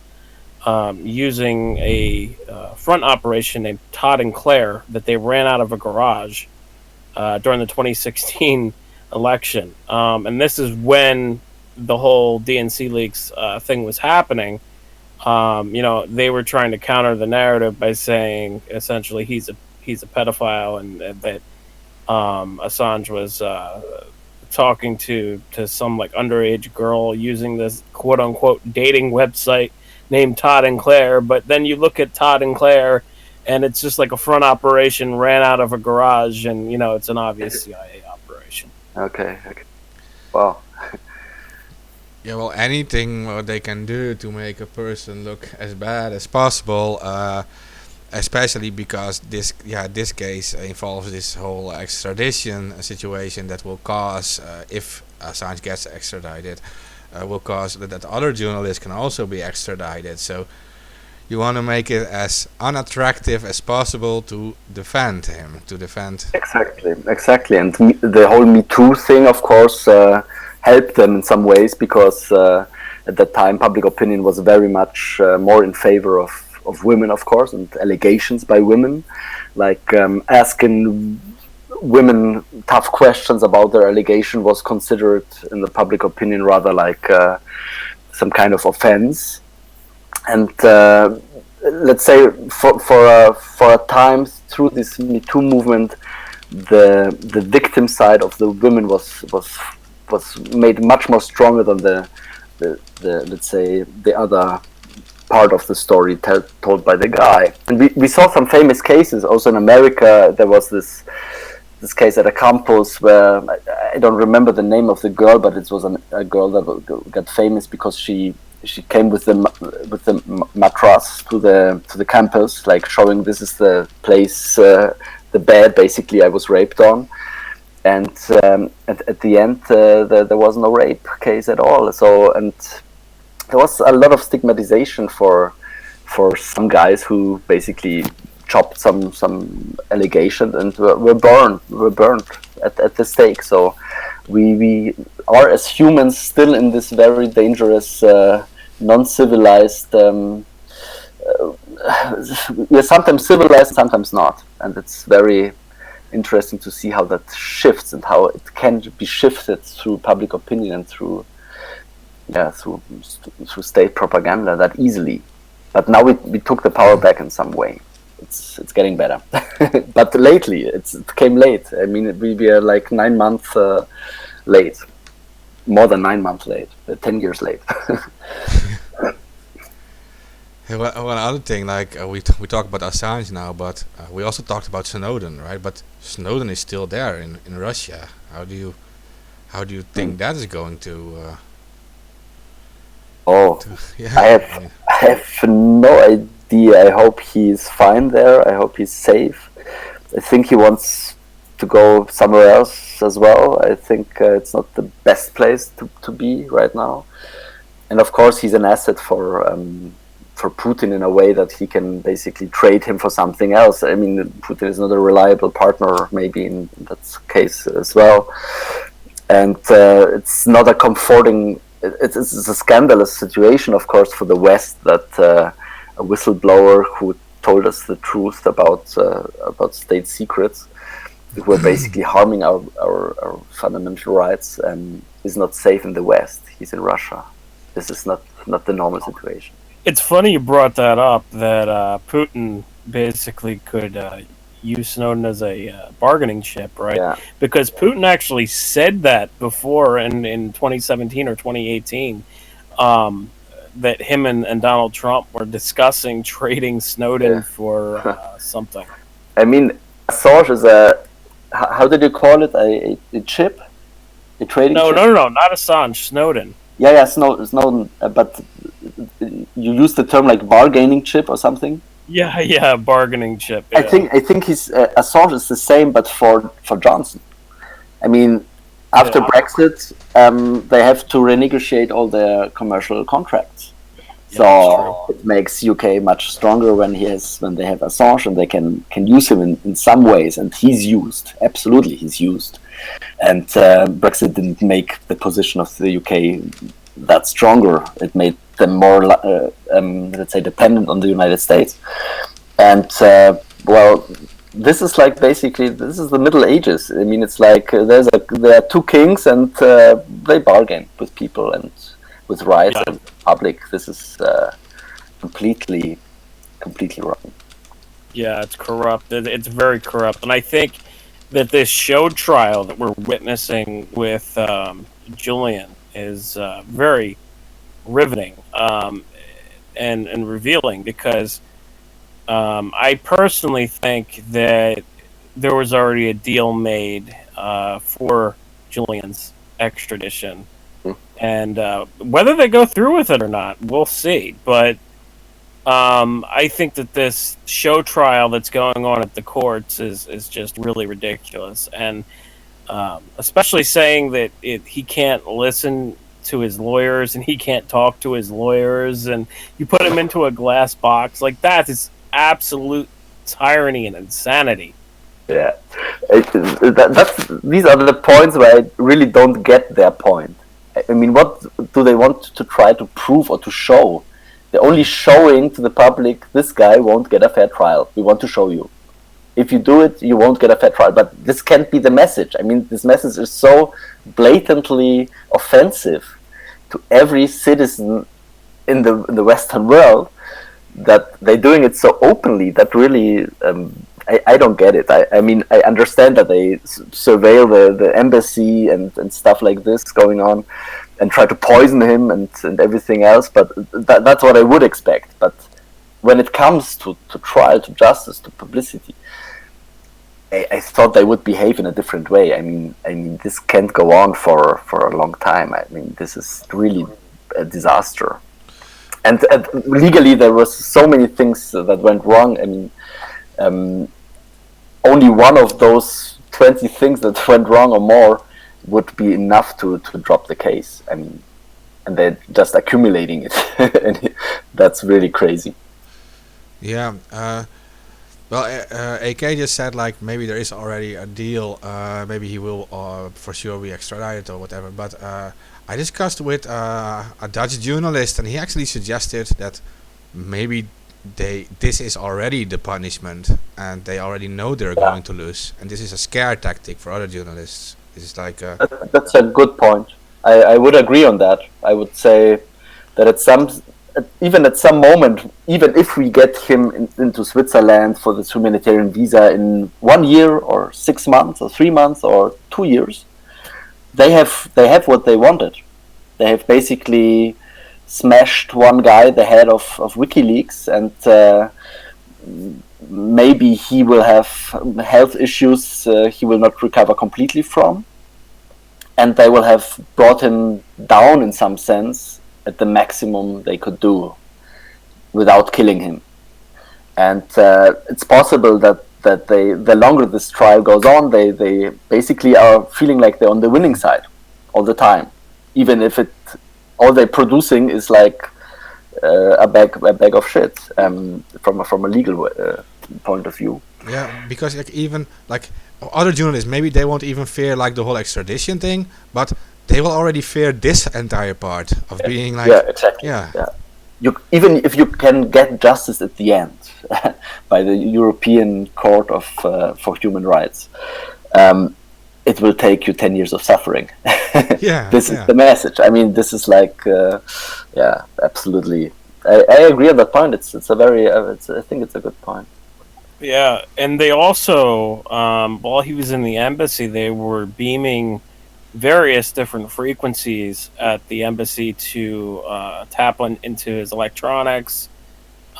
D: using a front operation named Todd and Claire that they ran out of a garage during the 2016 election. And this is when the whole DNC leaks thing was happening. They were trying to counter the narrative by saying essentially he's a pedophile, and that Assange was talking to some like underage girl using this quote unquote dating website named Todd and Claire. But then you look at Todd and Claire, and it's just like a front operation ran out of a garage, and it's an obvious CIA operation.
C: Okay. Wow.
B: Yeah, well, anything what they can do to make a person look as bad as possible, especially because this case involves this whole extradition situation that will cause, if Assange gets extradited, will cause that other journalists can also be extradited. So you want to make it as unattractive as possible to defend him,
C: Exactly. And the whole Me Too thing, of course, helped them in some ways, because at that time public opinion was very much more in favor of women, of course, and allegations by women, like asking women tough questions about their allegation was considered in the public opinion rather like some kind of offense. And let's say for a time through this Me Too movement, the victim side of the women was made much more stronger than the let's say the other part of the story told by the guy. And we saw some famous cases also in America. There was this case at a campus where I don't remember the name of the girl, but it was a girl that got famous because she came with the mattress to the campus, like showing this is the place, the bed basically I was raped on. And at the end, there was no rape case at all. So, and there was a lot of stigmatization for some guys who basically chopped some allegations and were burned at the stake. So we are, as humans, still in this very dangerous, non-civilized. We're sometimes civilized, sometimes not, and it's very interesting to see how that shifts and how it can be shifted through public opinion and through state propaganda that easily. But now we took the power back in some way. It's getting better. But lately it came late. I mean, we are like 9 months late, more than 9 months late, 10 years late.
B: Hey, one other thing, like we talk about Assange now, but we also talked about Snowden, right? But Snowden is still there in Russia. How do you think that is going to? I have no idea. I hope he's fine there. I hope he's safe. I think he wants to go somewhere else as well. I think it's not the best place to be right now. And of course, he's an asset for Putin in a way that he can basically trade him for something else. I mean, Putin is not a reliable partner, maybe in that case as well. And it's not a comforting. It's a scandalous situation, of course, for the West, that a whistleblower who told us the truth about state secrets
C: if we're basically harming our fundamental rights, is not safe in the West. He's in Russia. This is not the normal situation.
D: It's funny you brought that up, that Putin basically could use Snowden as a bargaining chip, right?
C: Yeah.
D: Because Putin actually said that before in 2017 or 2018, that him and Donald Trump were discussing trading Snowden for something.
C: I mean, Assange is how did you call it? A chip? A trading chip?
D: No, not Assange, Snowden.
C: Yeah, Snowden, but you use the term like bargaining chip or something?
D: Yeah, bargaining chip. Yeah.
C: I think he's Assange is the same, but for Johnson. I mean, after Brexit, they have to renegotiate all their commercial contracts. So it makes UK much stronger when they have Assange, and they can use him in some ways, and he's used. Absolutely, he's used. And Brexit didn't make the position of the UK that stronger. It made them more, let's say, dependent on the United States. And this is like basically this is the Middle Ages. I mean, it's like there are two kings, and they bargain with people and with rights and public. This is completely wrong.
D: Yeah, it's corrupt. It's very corrupt, and I think that this show trial that we're witnessing with Julian is very riveting and revealing, because I personally think that there was already a deal made for Julian's extradition, and whether they go through with it or not, we'll see. But I think that this show trial that's going on at the courts is just really ridiculous, and especially saying that he can't listen to his lawyers and he can't talk to his lawyers, and you put him into a glass box. Like, that is absolute tyranny and insanity.
C: Yeah, these are the points where I really don't get their point. I mean, what do they want to try to prove or to show? They're only showing to the public, this guy won't get a fair trial. We want to show you. If you do it, you won't get a fair trial. But this can't be the message. I mean, this message is so blatantly offensive to every citizen in the Western world that they're doing it so openly that really, I don't get it. I mean, I understand that they surveil the embassy and stuff like this going on, and try to poison him and everything else, but that's what I would expect. But when it comes to trial, to justice, to publicity, I thought they would behave in a different way. I mean, this can't go on for a long time. I mean, this is really a disaster. And legally, there was so many things that went wrong. I mean, only one of those 20 things that went wrong or more would be enough to drop the case. I mean, and they're just accumulating it. And that's really crazy.
B: Yeah. AK just said, like, maybe there is already a deal. Maybe he will for sure be extradited or whatever. But I discussed with a Dutch journalist, and he actually suggested that maybe this is already the punishment, and they already know they're going to lose, and this is a scare tactic for other journalists. This is like
C: that's a good point. I would agree on that. I would say that at some moment, even if we get him into Switzerland for this humanitarian visa in 1 year or 6 months or 3 months or 2 years, they have what they wanted. They have basically smashed one guy, the head of WikiLeaks, and maybe he will have health issues he will not recover completely from, and they will have brought him down in some sense at the maximum they could do without killing him. And it's possible that the longer this trial goes on, they basically are feeling like they're on the winning side all the time, even if all they're producing is like a bag of shit from a legal point of view.
B: Yeah, because like, even like other journalists, maybe they won't even fear like the whole extradition thing, but they will already fear this entire part of being like,
C: yeah, exactly.
B: Yeah.
C: Even if you can get justice at the end by the European Court for Human Rights, it will take you 10 years of suffering.
B: Yeah,
C: This is
B: yeah.
C: the message. I mean, this is like, yeah, absolutely. I agree on that point. It's a very, I think it's a good point.
D: Yeah, and they also, while he was in the embassy, they were beaming various different frequencies at the embassy to tap into his electronics.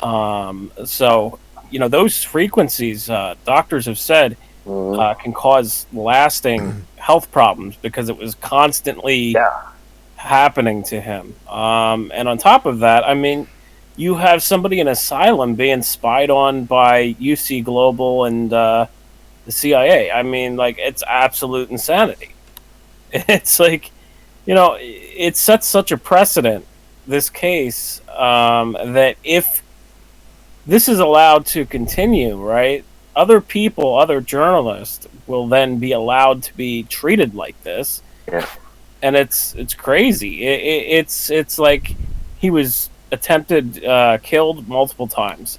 D: So, those frequencies, doctors have said,
C: Mhm.
D: can cause lasting health problems because it was constantly
C: Yeah,
D: happening to him. And on top of that, I mean, you have somebody in asylum being spied on by UC Global and the CIA. I mean, like, it's absolute insanity. It's like, it sets such a precedent, this case, that if this is allowed to continue, right? Other people, other journalists will then be allowed to be treated like this,
C: yeah,
D: and it's crazy. It's like he was attempted killed multiple times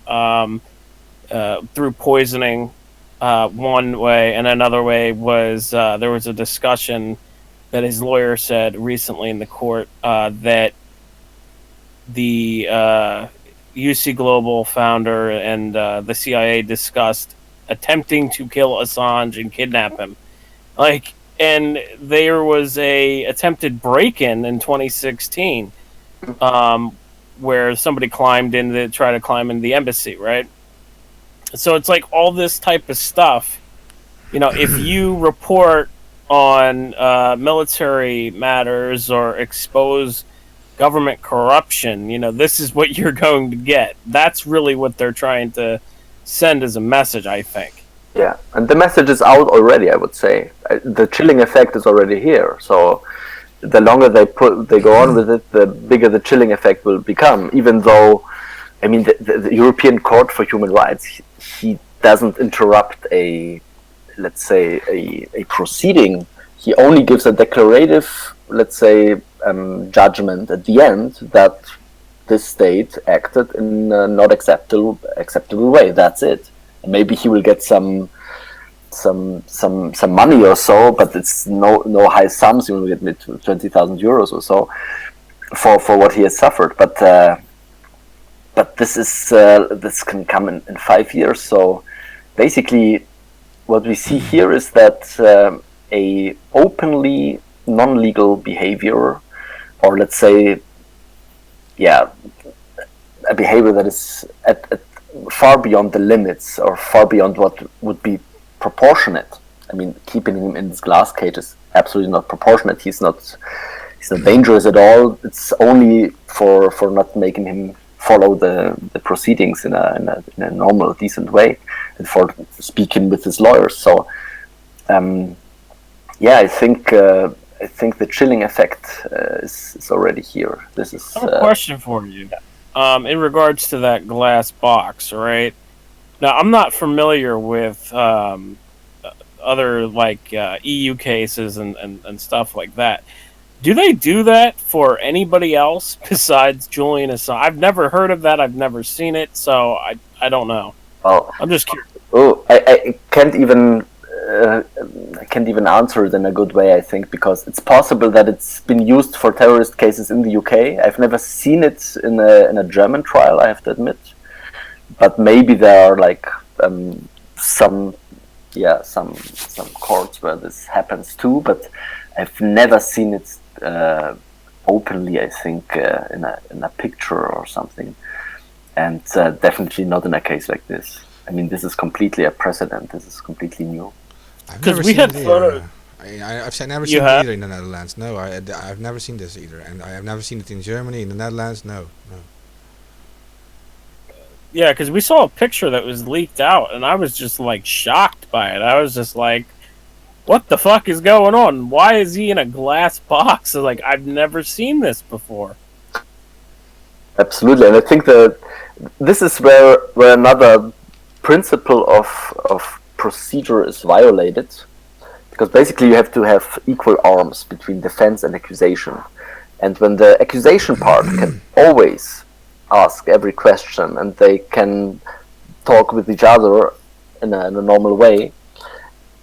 D: through poisoning. One way, and another way was there was a discussion that his lawyer said recently in the court that the UC Global founder and the CIA discussed attempting to kill Assange and kidnap him. Like, and there was a attempted break-in in 2016, where somebody tried to climb into the embassy, right? So it's like all this type of stuff. If you report on military matters or expose government corruption, this is what you're going to get. That's really what they're trying to send as a message, I think.
C: yeah. And the message is out already, I would say. The chilling effect is already here. So the longer they go on with it, the bigger the chilling effect will become. Even though, I mean, the European Court for Human Rights, he doesn't interrupt let's say, a proceeding. He only gives a declarative, let's say, judgment at the end that this state acted in a not acceptable way. That's it. And maybe he will get some money or so, but it's no high sums. He will get maybe 20,000 euros or so for what he has suffered. But this can come in 5 years. So basically, what we see here is that a openly non-legal behavior, or let's say, yeah, a behavior that is at far beyond the limits or far beyond what would be proportionate. I mean, keeping him in this glass cage is absolutely not proportionate. He's not dangerous at all. It's only for not making him follow the proceedings in a normal, decent way, and for speaking with his lawyers. So, yeah, I think the chilling effect is already here. This is
D: I have a question for you. In regards to that glass box, right? Now, I'm not familiar with other like EU cases and stuff like that. Do they do that for anybody else besides Julian Assange? I've never heard of that. I've never seen it, so I don't know.
C: well,
D: I'm just curious.
C: oh, I can't even answer it in a good way. I think because it's possible that it's been used for terrorist cases in the UK. I've never seen it in a German trial, I have to admit. But maybe there are like some courts where this happens too. But I've never seen it openly. I think in a picture or something, and definitely not in a case like this. I mean, this is completely a precedent. This is completely new.
B: I've
D: 'Cause
B: never
D: we
B: seen
D: had
B: it
D: photos-
B: either. I've never
D: You
B: seen
D: have?
B: it either in the Netherlands. No, I've never seen this either, and I have never seen it in Germany, in the Netherlands. No.
D: Yeah, because we saw a picture that was leaked out, and I was just like shocked by it. I was just like, "What the fuck is going on? Why is he in a glass box?" So, like, I've never seen this before.
C: Absolutely, and I think that this is where another principle of procedure is violated, because basically you have to have equal arms between defense and accusation, and when the accusation part can always ask every question and they can talk with each other in a normal way,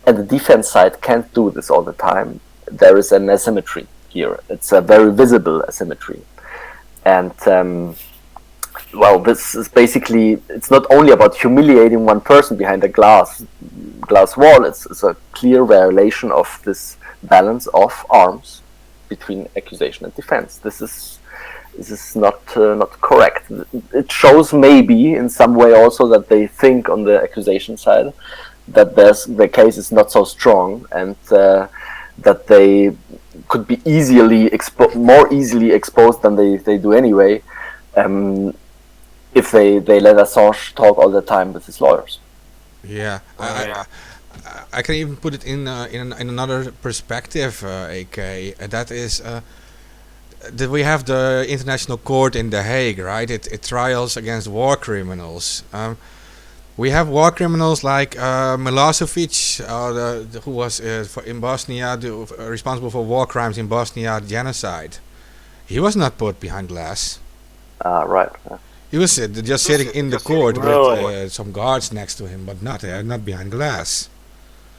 C: and the defense side can't do this all the time, there is an asymmetry here. It's a very visible asymmetry. And well, this is basically, it's not only about humiliating one person behind a glass wall, it's a clear violation of this balance of arms between accusation and defense. This is not correct. It shows maybe in some way also that they think on the accusation side that the case is not so strong, and that they could be more easily exposed than they do anyway, if they let Assange talk all the time with his lawyers.
B: Yeah, I can even put it in another perspective, AK. That is that we have the International Court in The Hague, right? It trials against war criminals. We have war criminals like Milošević, who was in Bosnia, responsible for war crimes in Bosnia, genocide. He was not put behind glass.
C: Right.
B: He was just sitting in the court with some guards next to him, but not behind glass.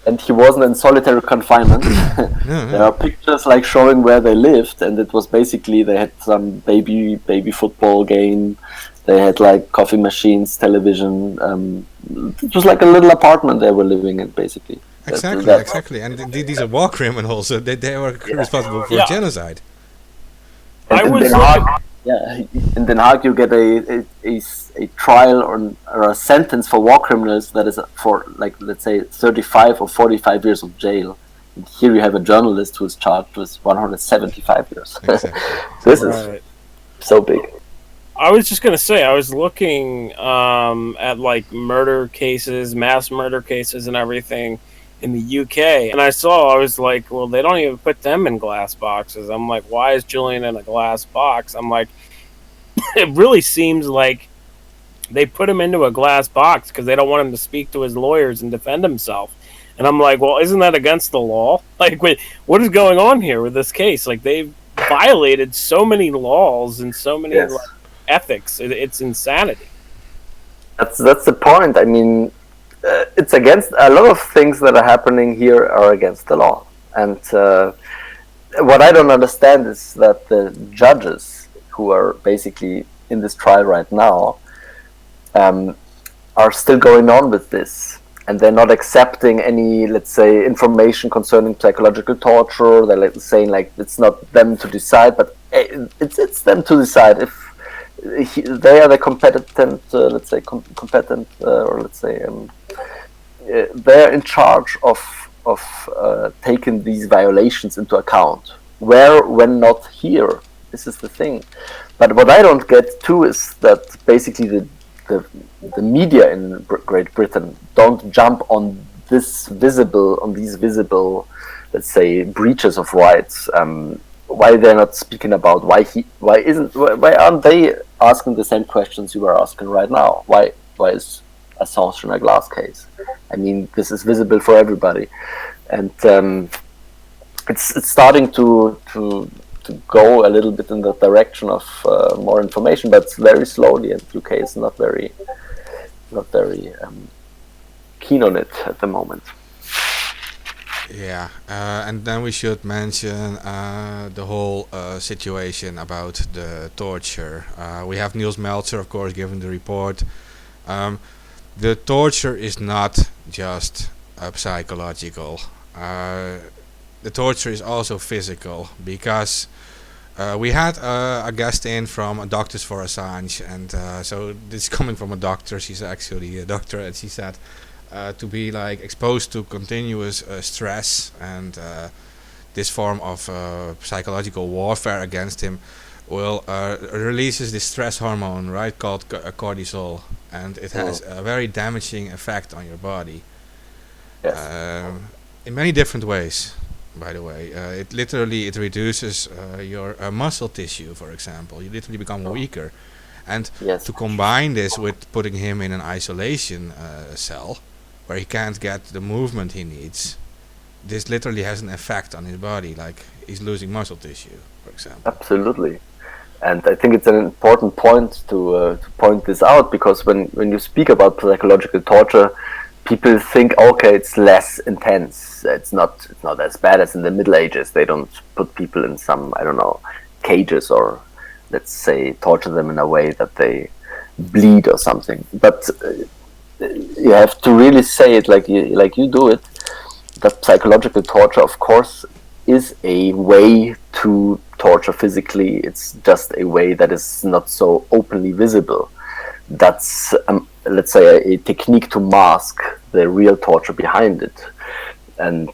C: And he wasn't in solitary confinement. There are pictures like showing where they lived, and it was basically they had some baby football game. They had like coffee machines, television. It was like a little apartment they were living in, basically.
B: Exactly. And these are war criminals. So they were responsible for genocide.
C: In Den Haag, you get a trial or a sentence for war criminals that is for, like, let's say 35 or 45 years of jail. And here you have a journalist who is charged with 175 years.
B: Exactly.
C: This is so big.
D: I was just gonna say, I was looking at like murder cases, mass murder cases, and everything in the UK, and I was like, well, they don't even put them in glass boxes. I'm like, why is Julian in a glass box? I'm like, it really seems like they put him into a glass box because they don't want him to speak to his lawyers and defend himself. And I'm like, well, isn't that against the law? Like, wait, what is going on here with this case? Like, they've violated so many laws and so many ethics. It's insanity.
C: That's the point. I mean, it's against a lot of things that are happening here are against the law. And what I don't understand is that the judges who are basically in this trial right now are still going on with this, and they're not accepting any, let's say, information concerning psychological torture. They're saying like it's not them to decide, but it's them to decide if they are the competent, they're in charge of taking these violations into account. Where, when not here, this is the thing. But what I don't get too is that basically the media in Great Britain don't jump on these visible, let's say, breaches of rights. Why they're not speaking about why aren't they asking the same questions you are asking right now? Why is Assange in a glass case? I mean, this is visible for everybody, and it's starting to go a little bit in the direction of more information, but very slowly. And UK is not very keen on it at the moment.
B: Yeah, and then we should mention the whole situation about the torture. We have Niels Meltzer, of course, giving the report. The torture is not just psychological. The torture is also physical, because we had a guest in from Doctors for Assange, and so this is coming from a doctor. She's actually a doctor, and she said to be like exposed to continuous stress and this form of psychological warfare against him will releases this stress hormone, right, called cortisol, and it has a very damaging effect on your body.
C: Yes.
B: In many different ways, by the way. It reduces your muscle tissue, for example. You literally become weaker. And to combine this with putting him in an isolation cell, where he can't get the movement he needs, this literally has an effect on his body, like he's losing muscle tissue, for example.
C: Absolutely. And I think it's an important point to point this out, because when you speak about psychological torture, people think, okay, it's less intense. It's not as bad as in the Middle Ages. They don't put people in some, I don't know, cages, or let's say torture them in a way that they bleed or something. But you have to really say it like you do it. That psychological torture, of course, is a way to torture physically. It's just a way that is not so openly visible. That's let's say a technique to mask the real torture behind it. And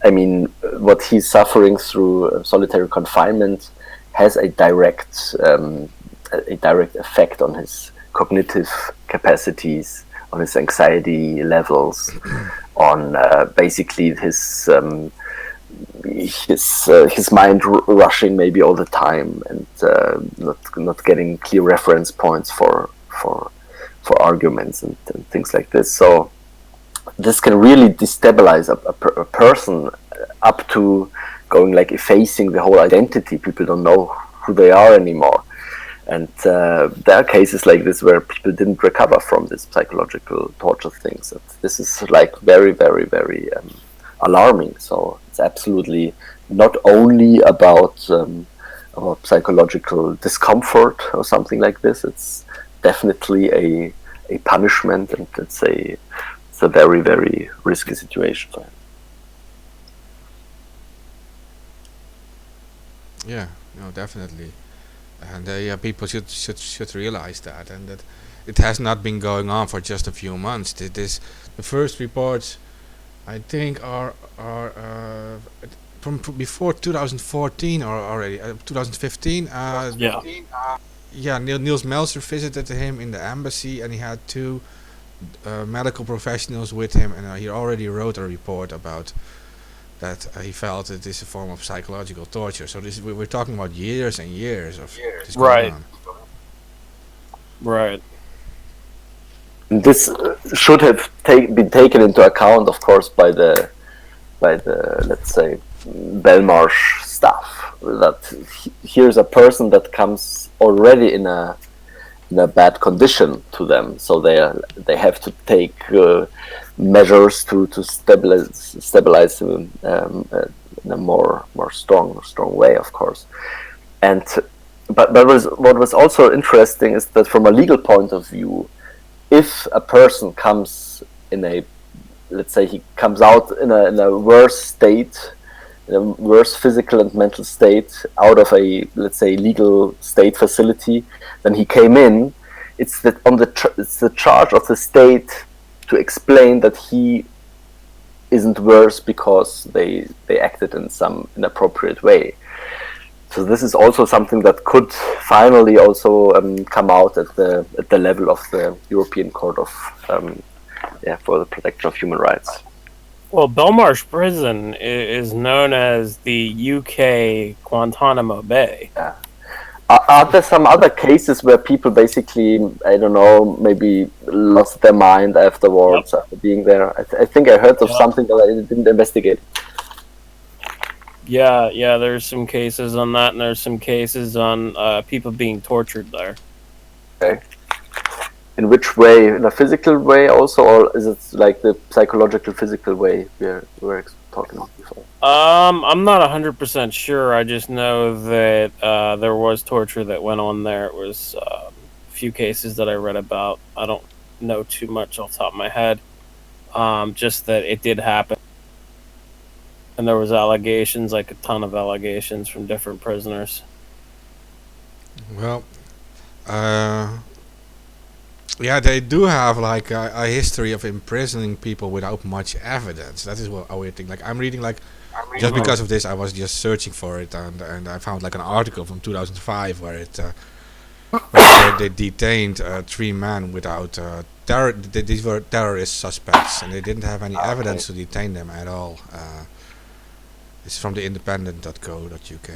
C: I mean, what he's suffering through solitary confinement has a direct effect on his cognitive capacities, on his anxiety levels, on basically his mind rushing maybe all the time, and not getting clear reference points for arguments and things like this. So this can really destabilize a person up to going like effacing the whole identity. People don't know who they are anymore. And there are cases like this where people didn't recover from this psychological torture things. And this is like very, very, very alarming. So it's absolutely not only about psychological discomfort or something like this. It's definitely a punishment, and it's a very, very risky situation for him.
B: Yeah, no, definitely. And people should realize that, and that it has not been going on for just a few months. The first reports, I think, are from before 2014 or already 2015. Yeah, Niels Melzer visited him in the embassy, and he had two medical professionals with him, and he already wrote a report about that. He felt it is a form of psychological torture. So we're talking about years and years of this going on.
D: Right.
C: This should have been taken into account, of course, by the let's say Belmarsh staff. That here's a person that comes already in a bad condition to them, so they have to take measures to stabilize him in a more strong way, of course. And but what was also interesting is that from a legal point of view, if a person comes in a, let's say he comes out in a worse state, in a worse physical and mental state, out of a, let's say, legal state facility than he came in, it's the charge of the state to explain that he isn't worse because they acted in some inappropriate way. So this is also something that could finally also come out at the level of the European Court of for the Protection of Human Rights.
D: Well, Belmarsh Prison is known as the UK Guantanamo Bay.
C: Yeah. Are there some other cases where people basically, I don't know, maybe lost their mind afterwards after being there? I think I heard of something that I didn't investigate.
D: Yeah, there's some cases on that, and there's some cases on people being tortured there.
C: Okay. In which way? In a physical way also, or is it like the psychological physical way we were talking about before?
D: I'm not 100% sure. I just know that there was torture that went on there. It was a few cases that I read about. I don't know too much off the top of my head. Just that it did happen. And there was allegations, like a ton of allegations from different prisoners.
B: Well, yeah, they do have like a history of imprisoning people without much evidence. That is what a weird thing. Like I'm reading just because of this, I was just searching for it, and I found like an article from 2005 where where they detained 3 men without these were terrorist suspects, and they didn't have any evidence to detain them at all. It's from the independent.co.uk.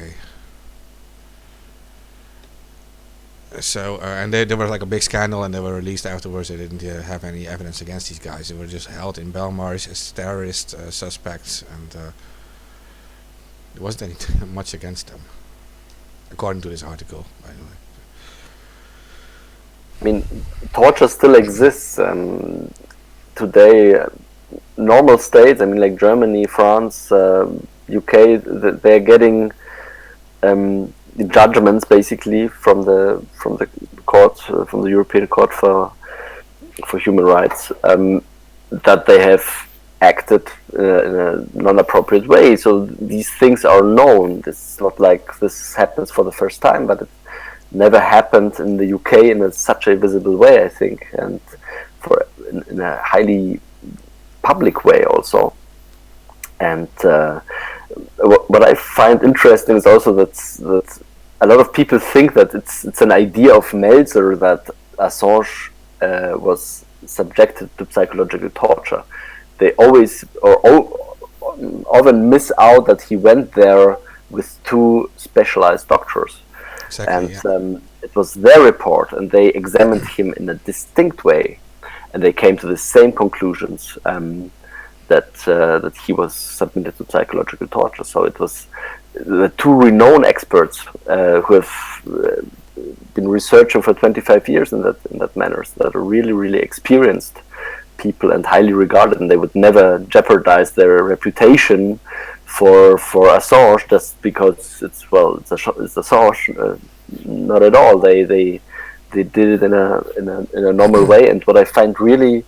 B: So and there was like a big scandal, and they were released afterwards. They didn't have any evidence against these guys. They were just held in Belmarsh as terrorist suspects, and there wasn't anything much against them, according to this article, by the way.
C: I mean, torture still exists. today, normal states, I mean, like Germany, France, UK, they're getting the judgments basically from the court, from the European Court for Human Rights, that they have acted in a non-appropriate way. So these things are known. It's not like this happens for the first time, but it never happened in the UK in such a visible way, I think, and in a highly public way also. And what I find interesting is also that a lot of people think that it's an idea of Meltzer that Assange was subjected to psychological torture. They always often miss out that he went there with two specialized doctors.
B: Exactly,
C: and it was their report, and they examined him in a distinct way, and they came to the same conclusions, that he was submitted to psychological torture. So it was the two renowned experts who have been researching for 25 years in that manner, that are really, really experienced people and highly regarded, and they would never jeopardize their reputation for Assange just because it's Assange. Not at all. They did it in a normal way. And what I find really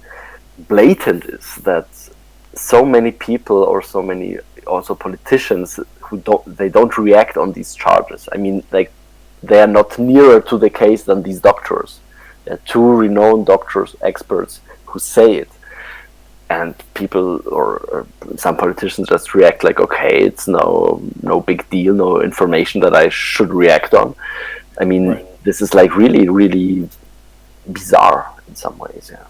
C: blatant is that so many people, or so many also politicians, who don't react on these charges. I mean, like, they are not nearer to the case than these doctors. They're two renowned doctors, experts, who say it, and people or some politicians just react like, okay, it's no big deal, no information that I should react on. I mean, This is like really, really bizarre in some ways. Yeah.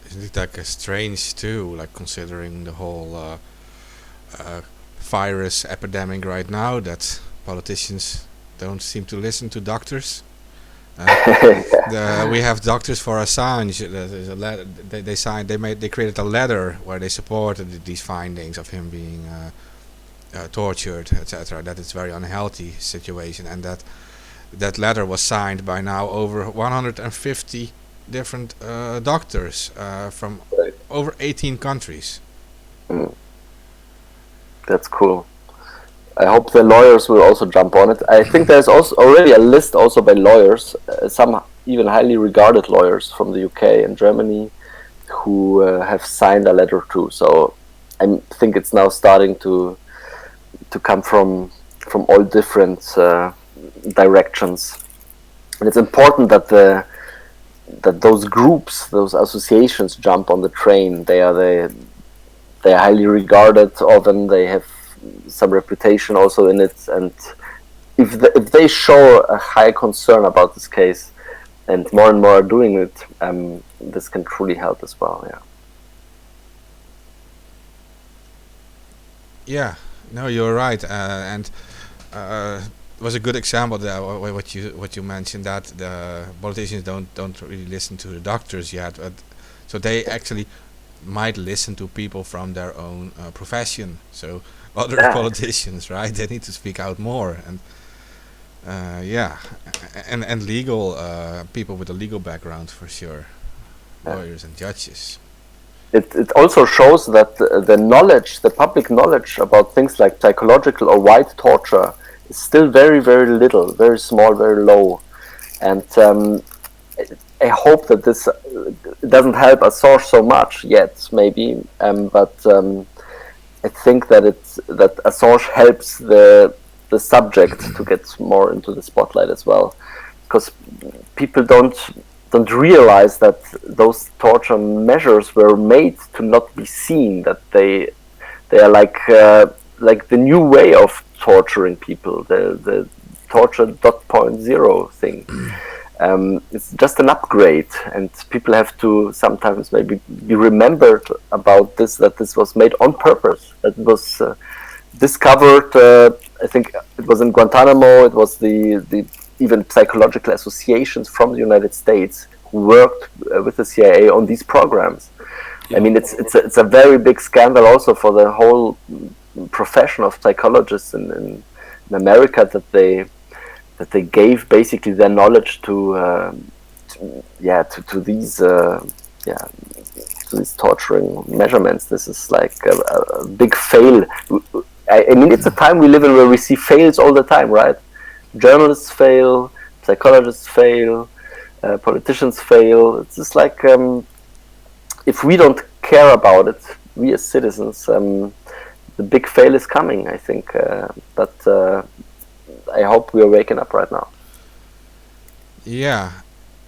B: Isn't it like strange too, like considering the whole virus epidemic right now, that politicians don't seem to listen to doctors. We have doctors for Assange. There's a letter, they created a letter where they supported these findings of him being tortured, etc. That it's a very unhealthy situation, and that letter was signed by now over 150 different doctors from over 18 countries.
C: That's cool. I hope the lawyers will also jump on it. I think there's also already a list also by lawyers, some even highly regarded lawyers from the UK and Germany, who have signed a letter too. So I think it's now starting to come from all different directions, and it's important that those groups, those associations, jump on the train. They are highly regarded. Often they have some reputation also in it, and if they show a high concern about this case, and more are doing it, this can truly help as well.
B: Yeah, no, you're right, and it was a good example that what you mentioned, that the politicians don't really listen to the doctors yet, but so they actually might listen to people from their own profession. So other politicians, right? They need to speak out more, and and legal people with a legal background for sure, lawyers and judges.
C: It also shows that the public knowledge about things like psychological or white torture is still very, very little, very small, very low, and I hope that this doesn't help Assange so much yet, maybe, but I think that Assange helps the subject to get more into the spotlight as well, because people don't realize that those torture measures were made to not be seen, that they are like the new way of torturing people, the torture 0.0 thing. It's just an upgrade, and people have to sometimes maybe be remembered about this, that this was made on purpose, that it was discovered, I think it was in Guantanamo, it was the even psychological associations from the United States who worked with the CIA on these programs. I mean, it's a very big scandal also for the whole profession of psychologists in America, that they gave basically their knowledge to these to these torturing measurements. This is like a big fail. I mean, it's a time we live in where we see fails all the time, right? Journalists fail, psychologists fail, politicians fail. It's just like if we don't care about it, we as citizens, the big fail is coming, I think. But I hope we are waking up right now.
B: Yeah,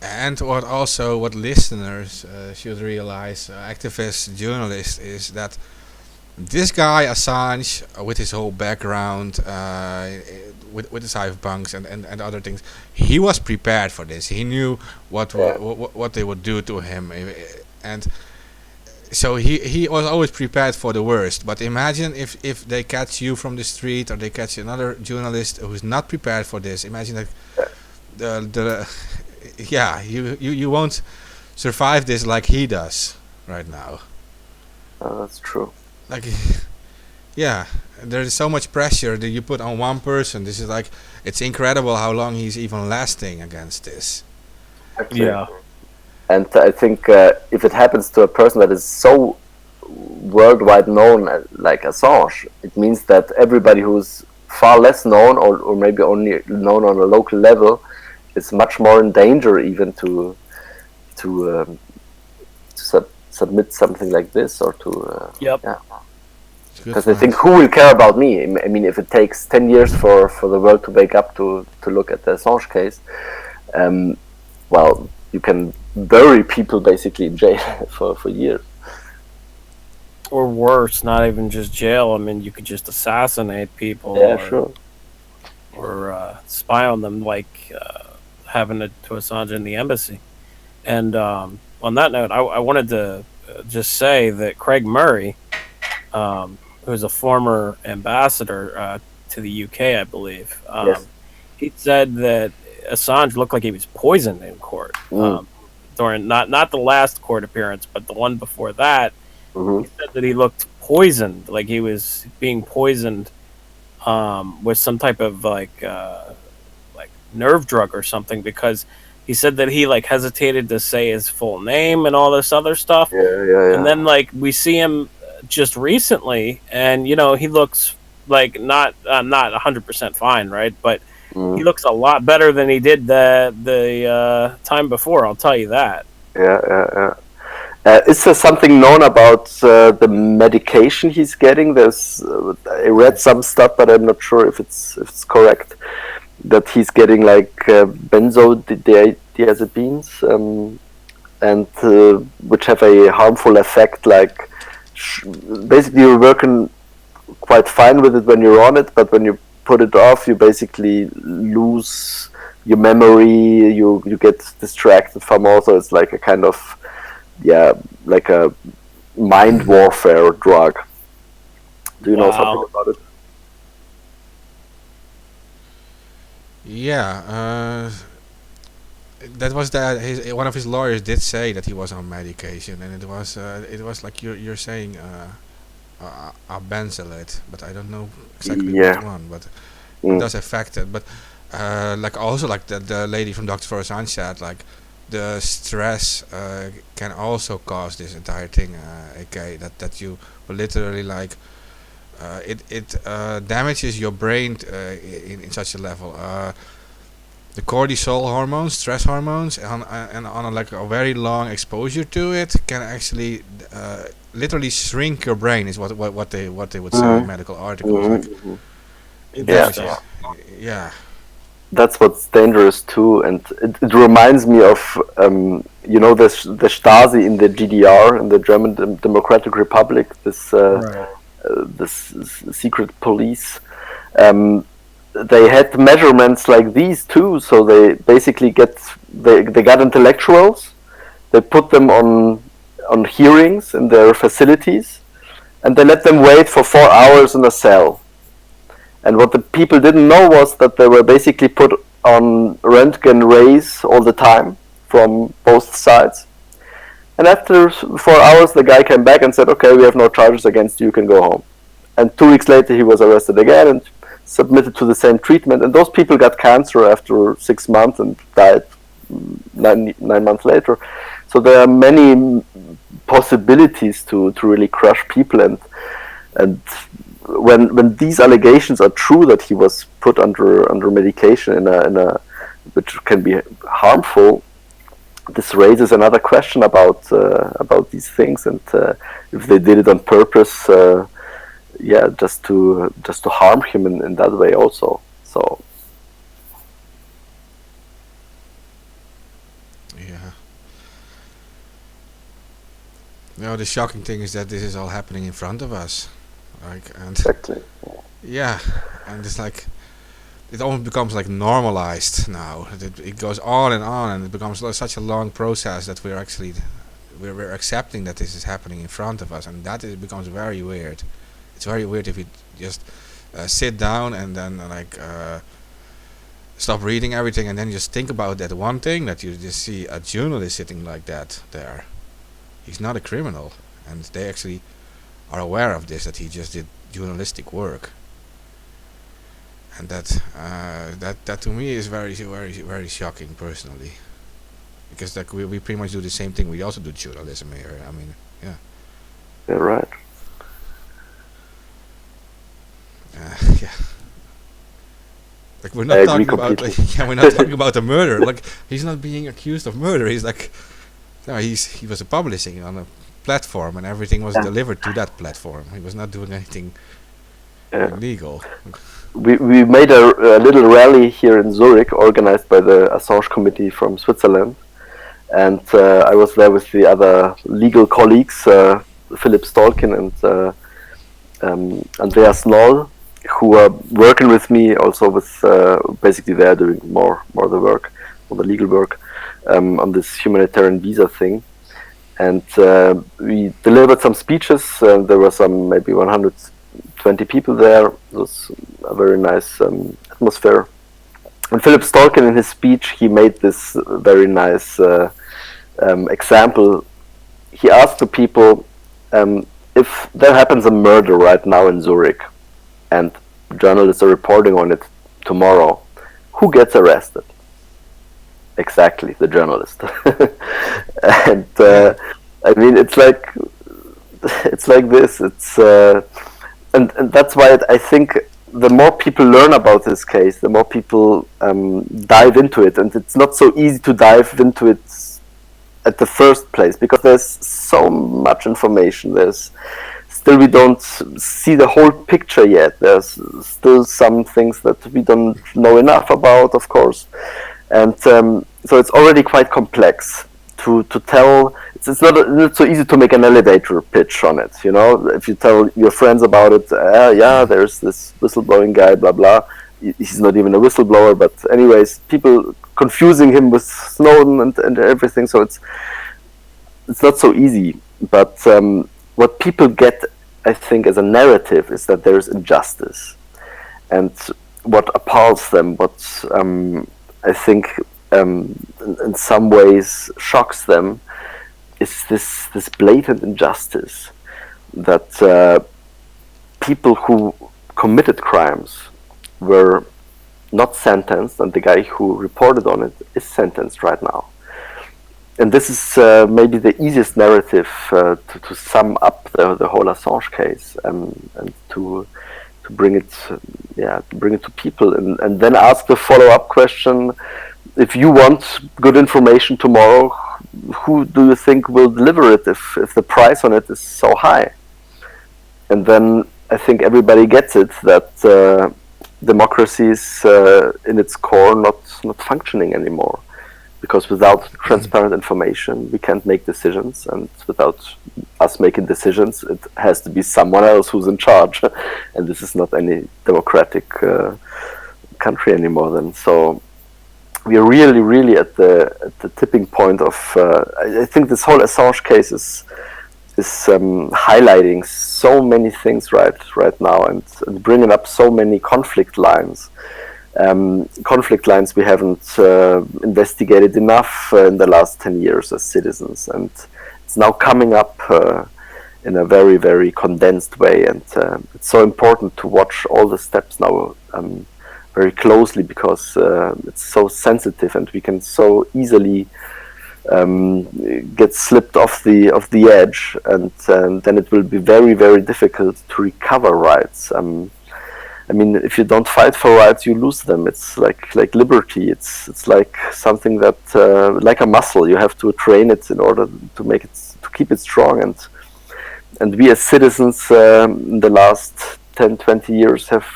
B: and what listeners should realize, activists, journalists, is that this guy Assange, with his whole background, with the cypherpunks and other things, he was prepared for this. He knew what they would do to him, and so he was always prepared for the worst. But imagine if they catch you from the street, or they catch another journalist who's not prepared for this. Imagine that you won't survive this like he does right now.
C: That's true.
B: Like, yeah, there's so much pressure that you put on one person. This is like, it's incredible how long he's even lasting against this.
D: Yeah.
C: And I think if it happens to a person that is so worldwide known, like Assange, it means that everybody who's far less known, or maybe only known on a local level, is much more in danger even to submit something like this, or to because I think, who will care about me? I mean, if it takes 10 years for the world to wake up to look at the Assange case, well, you can bury people basically in jail for years.
D: Or worse, not even just jail. I mean, you could just assassinate people.
C: Yeah, sure.
D: Or spy on them, like having to Assange in the embassy. And on that note, I wanted to just say that Craig Murray, who's a former ambassador to the UK, I believe,
C: yes.
D: He said that Assange looked like he was poisoned in court during not the last court appearance, but the one before that. He said that he looked poisoned, like he was being poisoned with some type of like nerve drug or something, because he said that he like hesitated to say his full name and all this other stuff.
C: Yeah.
D: And then like we see him just recently, and you know, he looks like not 100% fine, right? But he looks a lot better than he did the time before. I'll tell you that.
C: Yeah. Is there something known about the medication he's getting? I read some stuff, but I'm not sure if it's correct, that he's getting like benzodiazepines, and which have a harmful effect. Like basically, you're working quite fine with it when you're on it, but when you put it off, you basically lose your memory. You get distracted from. Also, it's like a kind of like a mind warfare drug. Do you know something about it?
B: Yeah, that was one of his lawyers did say that he was on medication, and it was like you're saying a benzoate, but I don't know exactly which one, but it does affect it. But like also like the lady from Dr. For Assange said, like the stress can also cause this entire thing. Okay, that you will literally like it damages your brain in such a level. The cortisol hormones, stress hormones, and on like a very long exposure to it can actually literally shrink your brain. Is what they would say in medical articles. Like, yeah.
C: That's what's dangerous too, and it reminds me of the Stasi in the GDR, in the German Democratic Republic. This secret police. They had measurements like these too. So they basically they got intellectuals. They put them on hearings in their facilities, and they let them wait for 4 hours in a cell. And what the people didn't know was that they were basically put on Röntgen rays all the time from both sides. And after 4 hours, the guy came back and said, "Okay, we have no charges against you. You can go home." And 2 weeks later, he was arrested again and submitted to the same treatment. And those people got cancer after 6 months and died 9 months later. So there are many possibilities to really crush people, and when these allegations are true that he was put under medication in a which can be harmful, this raises another question about these things, and if they did it on purpose, just to harm him in that way also. So
B: yeah. No, the shocking thing is that this is all happening in front of us, and
C: exactly.
B: yeah, and it's like it almost becomes like normalized now. It goes on, and it becomes such a long process that we're accepting that this is happening in front of us, and it becomes very weird. It's very weird if you just sit down and then stop reading everything and then just think about that one thing, that you just see a journalist sitting like that there. He's not a criminal, and they actually are aware of this, that he just did journalistic work. And that to me is very, very, very shocking personally, because like we pretty much do the same thing. We also do journalism here. I mean, yeah.
C: Yeah, right.
B: Yeah. Like we're not talking about we're not talking about a murder. Like he's not being accused of murder. He's like, no, he was publishing on a platform, and everything was delivered to that platform. He was not doing anything illegal.
C: We made a little rally here in Zurich, organized by the Assange Committee from Switzerland, and I was there with the other legal colleagues, Philip Stolkin and Andreas Noll, who are working with me also with basically they're doing more the work, more the legal work on this humanitarian visa thing. And we delivered some speeches. There were some maybe 120 people there. It was a very nice atmosphere. And Philip Stolkin, in his speech, he made this very nice example. He asked the people, if there happens a murder right now in Zurich, and journalists are reporting on it tomorrow, who gets arrested? Exactly, the journalist. And I mean, it's like this. It's and that's why I think the more people learn about this case, the more people dive into it, and it's not so easy to dive into it at the first place because there's so much information. Still we don't see the whole picture yet. There's still some things that we don't know enough about, of course. And so it's already quite complex to tell. It's not so easy to make an elevator pitch on it. You know, if you tell your friends about it, there's this whistleblowing guy, blah blah. He's not even a whistleblower, but anyways, people confusing him with Snowden and everything. So it's not so easy. But what people get, I think, as a narrative is that there is injustice, and what appalls them, what I think in some ways shocks them, is this blatant injustice that people who committed crimes were not sentenced, and the guy who reported on it is sentenced right now. And this is maybe the easiest narrative to sum up the whole Assange case, and to bring it to people, and then ask the follow-up question: if you want good information tomorrow, who do you think will deliver it if the price on it is so high? And then I think everybody gets it that democracy is in its core not functioning anymore, because without transparent information we can't make decisions, and without us making decisions it has to be someone else who's in charge, and this is not any democratic country anymore then. So we are really at the tipping point of I think this whole Assange case is highlighting so many things right now, and bringing up so many conflict lines we haven't investigated enough in the last 10 years as citizens, and it's now coming up in a very, very condensed way, and it's so important to watch all the steps now very closely, because it's so sensitive and we can so easily gets slipped off the edge, and then it will be very, very difficult to recover rights. I mean, if you don't fight for rights, you lose them. It's like liberty. It's like something that like a muscle. You have to train it in order to make it, to keep it strong. And we as citizens in the last 10, 20 years have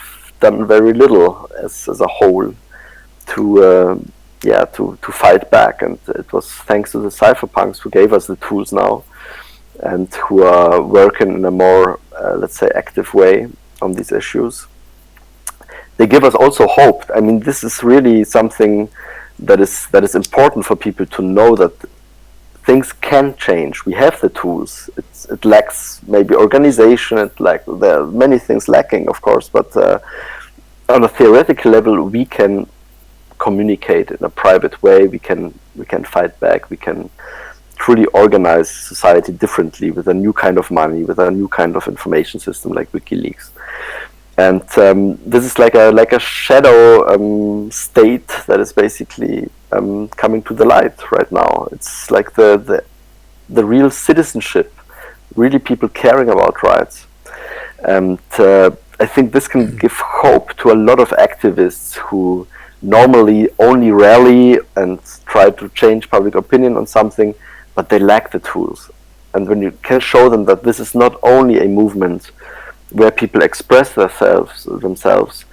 C: done very little as a whole to fight back. And it was thanks to the Cypherpunks who gave us the tools now, and who are working in a more let's say active way on these issues. They give us also hope. I mean, this is really something that is important for people to know, that things can change. We have the tools. It lacks maybe organization. There are many things lacking, of course, but on a theoretical level, we can communicate in a private way. We can fight back. We can truly organize society differently with a new kind of money, with a new kind of information system like WikiLeaks. And this is like a shadow state that is basically coming to the light right now. It's like the real citizenship, really people caring about rights. And I think this can give hope to a lot of activists who normally only rally and try to change public opinion on something, but they lack the tools. And when you can show them that this is not only a movement where people express themselves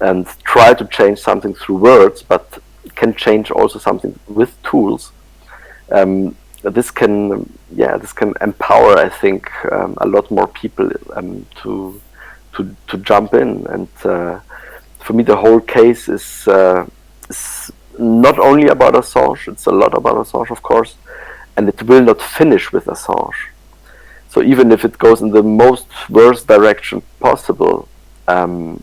C: and try to change something through words, but can change also something with tools. This can empower, I think, a lot more people to jump in. And for me, the whole case is not only about Assange. It's a lot about Assange, of course, and it will not finish with Assange. So even if it goes in the most worst direction possible, I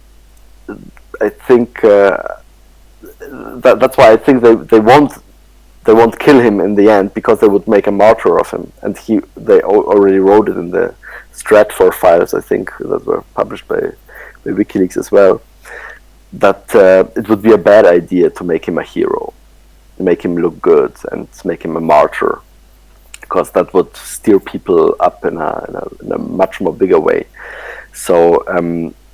C: think that's why I think they won't kill him in the end, because they would make a martyr of him. And they already wrote it in the Stratfor files, I think, that were published by WikiLeaks as well, that it would be a bad idea to make him a hero, make him look good, and make him a martyr, because that would steer people up in a much more bigger way. So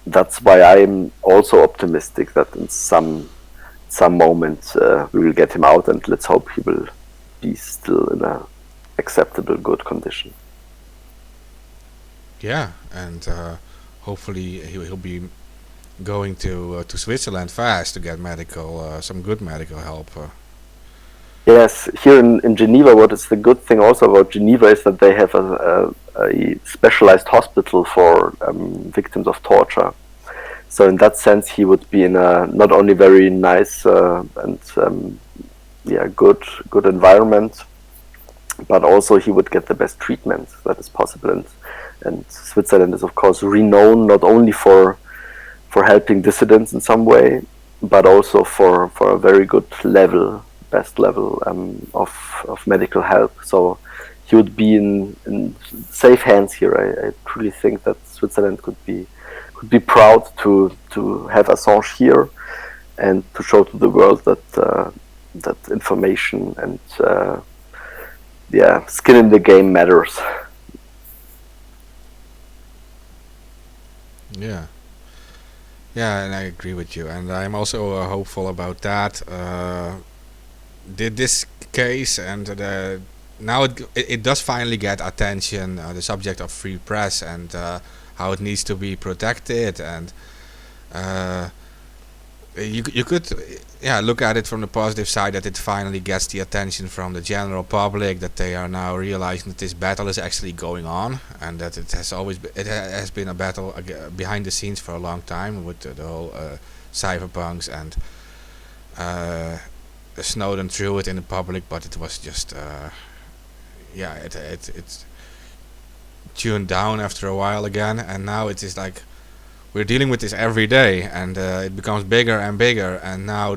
C: that's why I'm also optimistic that in some moment we will get him out, and let's hope he will be still in a acceptable, good condition.
B: Yeah, and hopefully he'll be going to Switzerland fast to get some good medical help.
C: Yes, here in Geneva, what is the good thing also about Geneva is that they have a specialized hospital for victims of torture. So in that sense, he would be in a not only very nice and good environment, but also he would get the best treatment that is possible. And Switzerland is, of course, renowned not only for helping dissidents in some way, but also for a very good best level of medical help. So he would be in safe hands here. I truly think that Switzerland could be proud to have Assange here, and to show to the world that information and skin in the game matters.
B: Yeah, and I agree with you, and I'm also hopeful about that. This case, and now it does finally get attention, the subject of free press, and how it needs to be protected, and you could look at it from the positive side, that it finally gets the attention from the general public, that they are now realizing that this battle is actually going on, and that it has been a battle behind the scenes for a long time, with the whole cypherpunks, and Snowden threw it in the public, but it was just it's tuned down after a while again, and now it is like we're dealing with this every day, and it becomes bigger and bigger, and now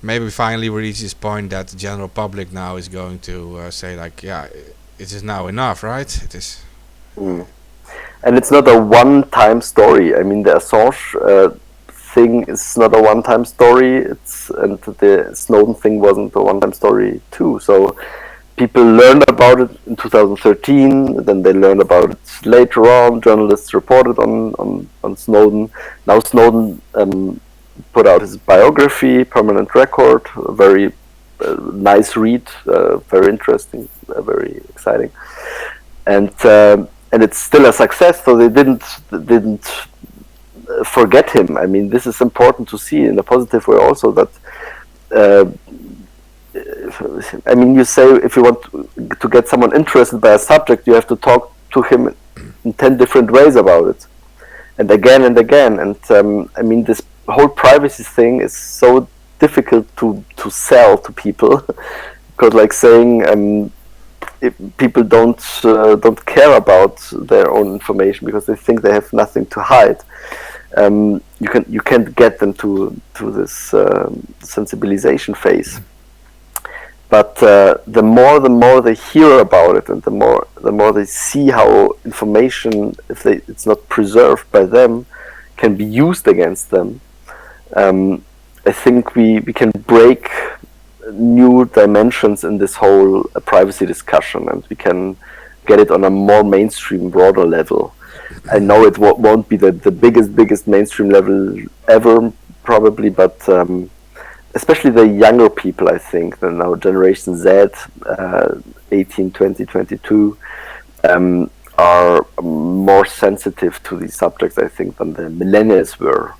B: maybe finally we reach this point that the general public now is going to say, like, it is now enough, right? It is.
C: And it's not a one-time story. I mean, the Assange thing is not a one-time story. And the Snowden thing wasn't a one-time story too. So people learned about it in 2013, then they learned about it later on. Journalists reported on Snowden. Now Snowden put out his biography, Permanent Record, a very nice read, very interesting, very exciting, and it's still a success. So they didn't forget him. I mean, this is important to see in a positive way also, that I mean, you say if you want to get someone interested by a subject, you have to talk to him in 10 different ways about it, and again and again. And I mean, this whole privacy thing is so difficult to sell to people because, like, saying if people don't care about their own information because they think they have nothing to hide. You can't get them to this sensibilization phase. But the more they hear about it, and the more they see how information, if it's not preserved by them, can be used against them, I think we can break new dimensions in this whole privacy discussion, and we can get it on a more mainstream, broader level. I know it won't be the biggest mainstream level ever, probably, but especially the younger people, I think, the now Generation Z, 18, 20, 22, are more sensitive to these subjects, I think, than the millennials were.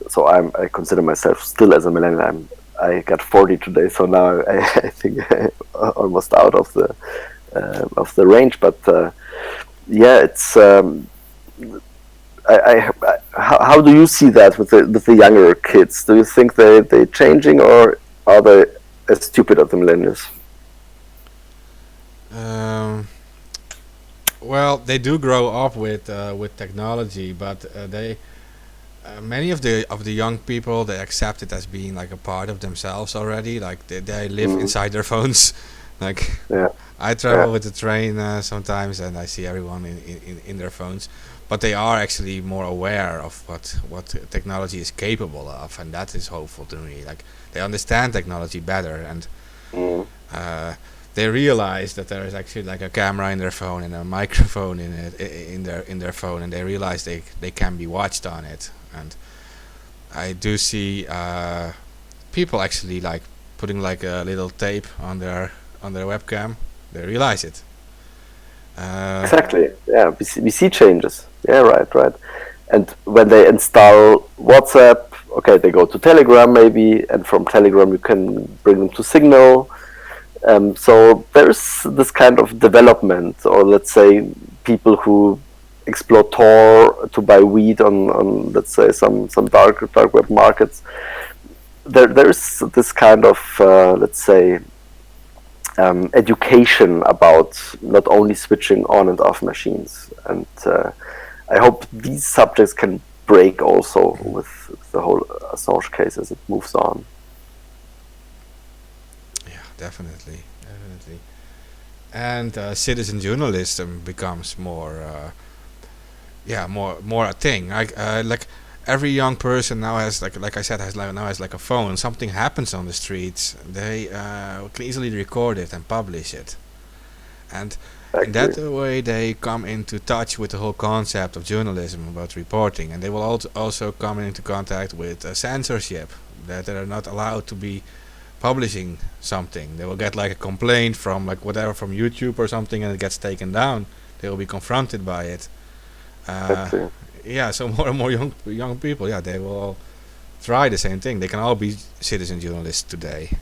C: So I consider myself still as a millennial. I got 40 today, so now I think I'm almost out of the range. But yeah, it's how do you see that with the younger kids? Do you think they're changing, or are they as stupid as the millennials?
B: Well, they do grow up with technology, but they many of the young people, they accept it as being like a part of themselves already. Like they live inside their phones. Like I travel with the train sometimes, and I see everyone in their phones. But they are actually more aware of what technology is capable of, and that is hopeful to me. Like they understand technology better, and they realize that there is actually like a camera in their phone and a microphone in their phone, and they realize they can be watched on it. And I do see people actually like putting like a little tape on their webcam. They realize it.
C: Exactly. Yeah, we see changes. Yeah, right. And when they install WhatsApp, okay, they go to Telegram maybe, and from Telegram you can bring them to Signal. So there's this kind of development, or let's say people who explore Tor to buy weed on let's say some dark web markets. There's this kind of let's say education about not only switching on and off machines, and I hope these subjects can break also with the whole Assange case as it moves on.
B: Yeah, definitely. And citizen journalism becomes more a thing. Like every young person now has like I said has like a phone. Something happens on the streets, they can easily record it and publish it, and in that way they come into touch with the whole concept of journalism, about reporting, and they will also come into contact with censorship, that they are not allowed to be publishing something. They will get like a complaint from like whatever, from YouTube or something, and it gets taken down. They will be confronted by it. Yeah, so more and more young people, yeah, they will all try the same thing. They can all be citizen journalists today.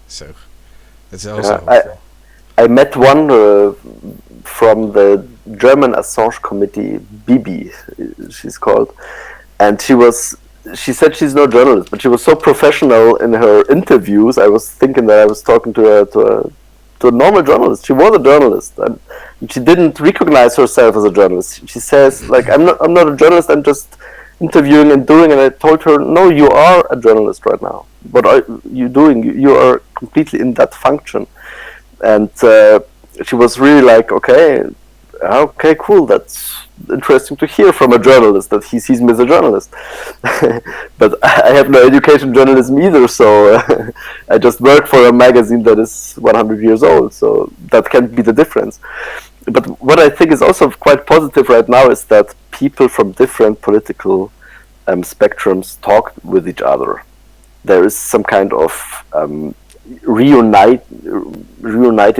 B: So that's also
C: I met one from the German Assange committee, Bibi, she's called, and she said she's no journalist, but she was so professional in her interviews. I was thinking that I was talking to a normal journalist. She was a journalist, and she didn't recognize herself as a journalist. She says, like, I'm not a journalist, I'm just interviewing and doing. And I told her, no, you are a journalist right now. What are you doing? You are completely in that function. And she was really like, okay, okay, cool, that's interesting to hear from a journalist that he sees me as a journalist. But I have no education in journalism either, so I just work for a magazine that is 100 years old, so that can be the difference. But what I think is also quite positive right now is that people from different political spectrums talk with each other. There is some kind of reuniting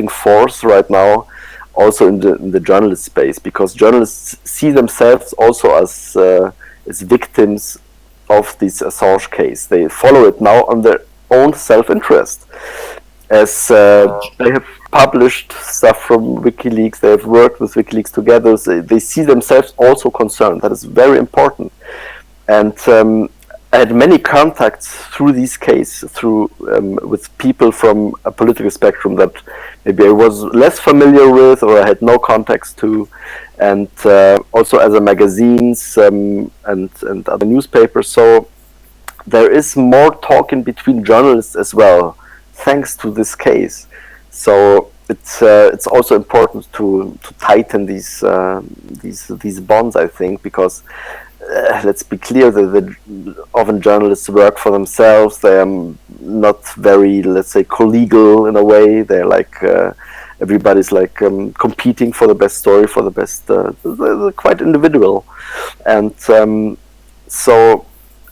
C: force right now, also in the journalist space, because journalists see themselves also as victims of this Assange case. They follow it now on their own self-interest, as they have published stuff from WikiLeaks, they have worked with WikiLeaks together, so they see themselves also concerned. That is very important. And I had many contacts through these cases, with people from a political spectrum that maybe I was less familiar with or I had no contacts to, and also other magazines and other newspapers. So there is more talking between journalists as well, thanks to this case. So it's also important to tighten these bonds, I think, because let's be clear that often journalists work for themselves. They are not very, let's say, collegial in a way. They're like everybody's like competing for the best story, for the best. They're quite individual, and so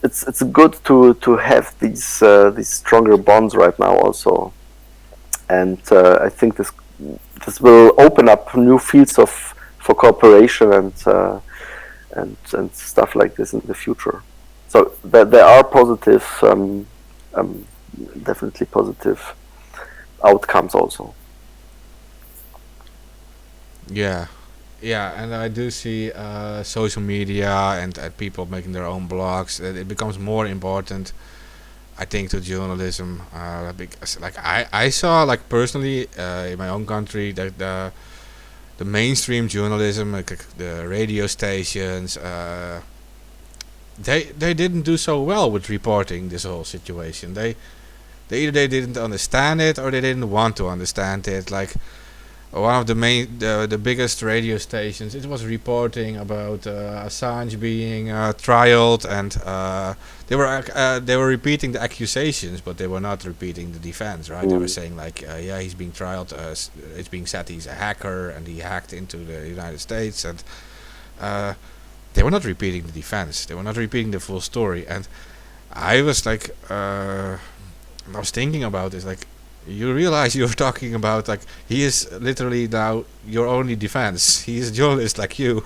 C: it's good to have these stronger bonds right now also. And I think this will open up new fields for cooperation and stuff like this in the future. So there are positive, definitely positive outcomes also.
B: Yeah, and I do see social media and people making their own blogs. It becomes more important, I think, to journalism. Because, like, I saw, like, personally in my own country that the mainstream journalism, like the radio stations, they didn't do so well with reporting this whole situation. They either they didn't understand it or they didn't want to understand it. Like, one of the biggest radio stations, it was reporting about Assange being trialed, and they were repeating the accusations, but they were not repeating the defense, right? They were saying, like, yeah, he's being trialed. It's being said he's a hacker and he hacked into the United States, and they were not repeating the defense. They were not repeating the full story. And I was like, I was thinking about this, like, you realize you're talking about, like, he is literally now your only defense. He's a journalist like you.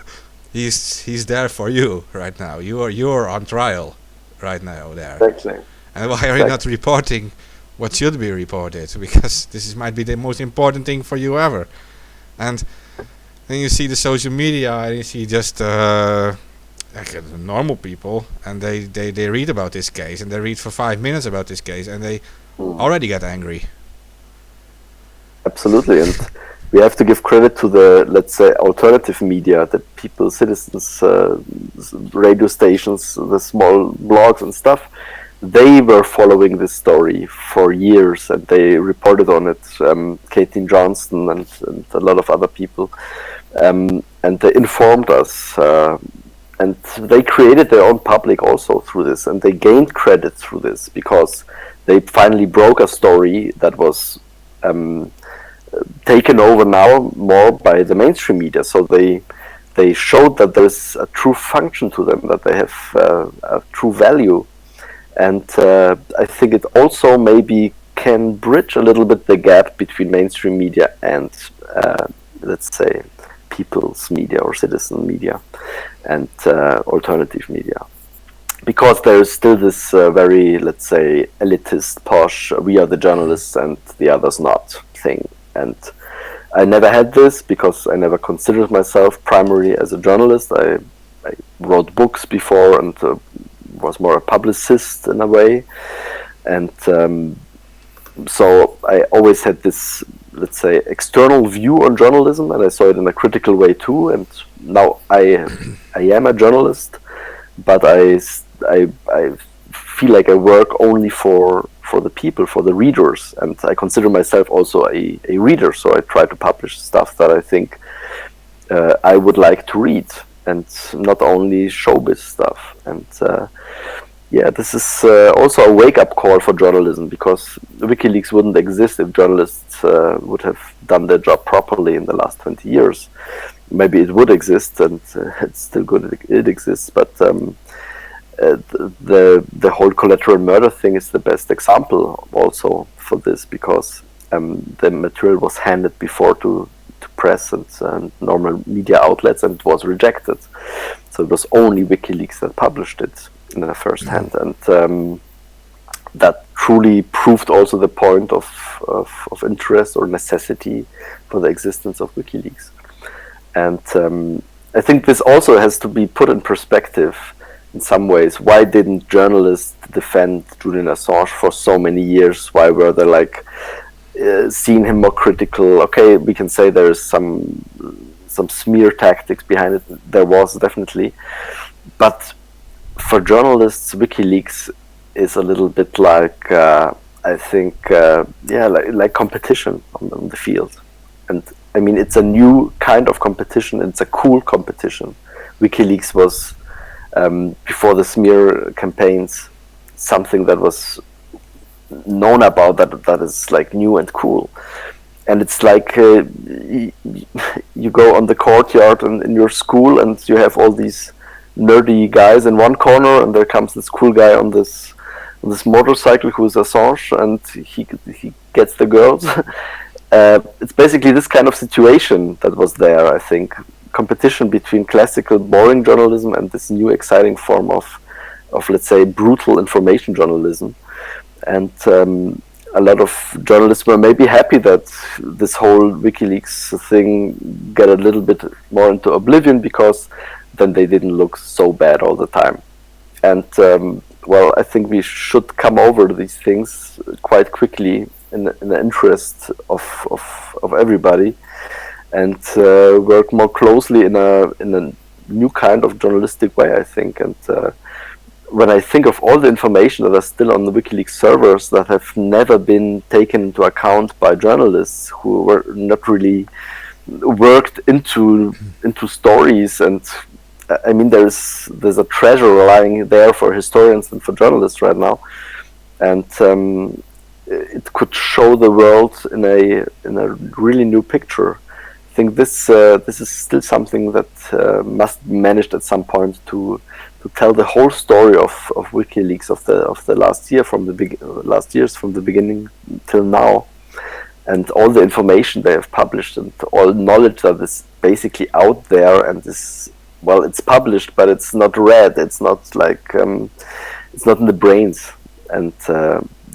B: He's there for you right now. You're on trial right now there.
C: Exactly.
B: And why are you not reporting what should be reported? Because might be the most important thing for you ever. And then you see the social media and you see just like normal people, and they read about this case and they read for 5 minutes about this case and they already get angry.
C: Absolutely, and we have to give credit to the, let's say, alternative media, the people, citizens, radio stations, the small blogs and stuff. They were following this story for years, and they reported on it. Caitlin Johnston and a lot of other people, and they informed us, and they created their own public also through this, and they gained credit through this because they finally broke a story that was taken over now more by the mainstream media. So they showed that there's a true function to them, that they have a true value, and I think it also maybe can bridge a little bit the gap between mainstream media and let's say people's media or citizen media and alternative media, because there is still this very, let's say, elitist, posh, we are the journalists and the others not thing. And I never had this because I never considered myself primarily as a journalist. I wrote books before and was more a publicist in a way. And so I always had this, let's say, external view on journalism, and I saw it in a critical way too. And now I am a journalist, but I feel like I work only for the people, for the readers, and I consider myself also a reader, so I try to publish stuff that I think I would like to read, and not only showbiz stuff. And yeah, this is also a wake-up call for journalism, because WikiLeaks wouldn't exist if journalists would have done their job properly in the last 20 years. Maybe it would exist, and it's still good it exists, but the whole collateral murder thing is the best example also for this, because the material was handed before to press and normal media outlets, and it was rejected. So it was only WikiLeaks that published it in the first hand, and that truly proved also the point of interest or necessity for the existence of WikiLeaks. And I think this also has to be put in perspective in some ways. Why didn't journalists defend Julian Assange for so many years? Why were they like seeing him more critical? Okay, we can say there's some smear tactics behind it. There was definitely, but for journalists, WikiLeaks is a little bit like I think like competition on the field. And I mean, it's a new kind of competition. It's a cool competition. WikiLeaks was before the smear campaigns something that was known about, that is like new and cool. And it's like you go on the courtyard in your school, and you have all these nerdy guys in one corner, and there comes this cool guy on this motorcycle who is Assange, and he gets the girls. It's basically this kind of situation that was there, I think. Competition between classical boring journalism and this new exciting form of let's say brutal information journalism. And a lot of journalists were maybe happy that this whole WikiLeaks thing got a little bit more into oblivion, because then they didn't look so bad all the time. And well, I think we should come over these things quite quickly in the interest of everybody, and work more closely in a new kind of journalistic way, I think. And when I think of all the information that are still on the WikiLeaks servers that have never been taken into account by journalists who were not really worked into stories, and I mean, there's a treasure lying there for historians and for journalists right now, and it could show the world in a really new picture. I think this is still something that must be managed at some point to tell the whole story of WikiLeaks of the last year, from the beginning till now, and all the information they have published, and all knowledge that is basically out there, and is, well, it's published, but it's not read. It's not like it's not in the brains, and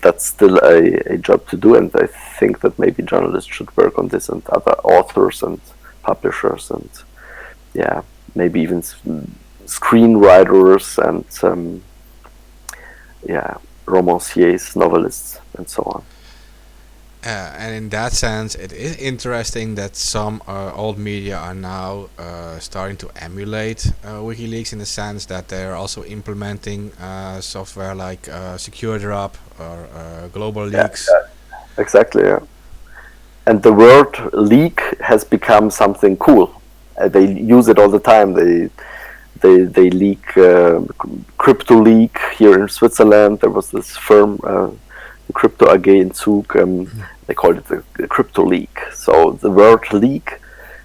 C: that's still a job to do. And I think that maybe journalists should work on this, and other authors and publishers, and maybe even screenwriters and romanciers, novelists, and so on.
B: And in that sense, it is interesting that some old media are now starting to emulate WikiLeaks, in the sense that they're also implementing software like SecureDrop or Global Leaks.
C: Exactly, yeah. And the word leak has become something cool. They use it all the time. They leak crypto leak here in Switzerland. There was this firm, the Crypto AG in Zug. They called it the crypto leak. So the word leak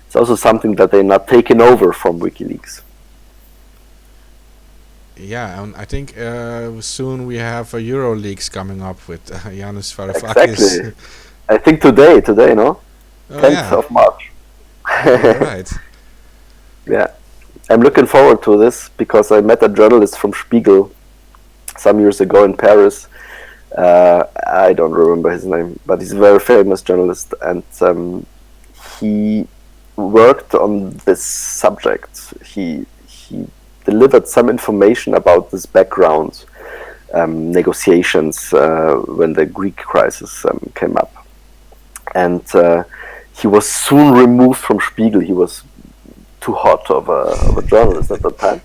C: is also something that they're not taking over from WikiLeaks.
B: Yeah, and I think soon we have EuroLeaks coming up with Yanis Varoufakis.
C: Exactly. I think today, no? 10th of March.
B: Right.
C: Yeah. I'm looking forward to this, because I met a journalist from Spiegel some years ago in Paris. I don't remember his name, but he's a very famous journalist, and he worked on this subject. He delivered some information about this background negotiations when the Greek crisis came up, and he was soon removed from Spiegel. He was too hot of a journalist at that time,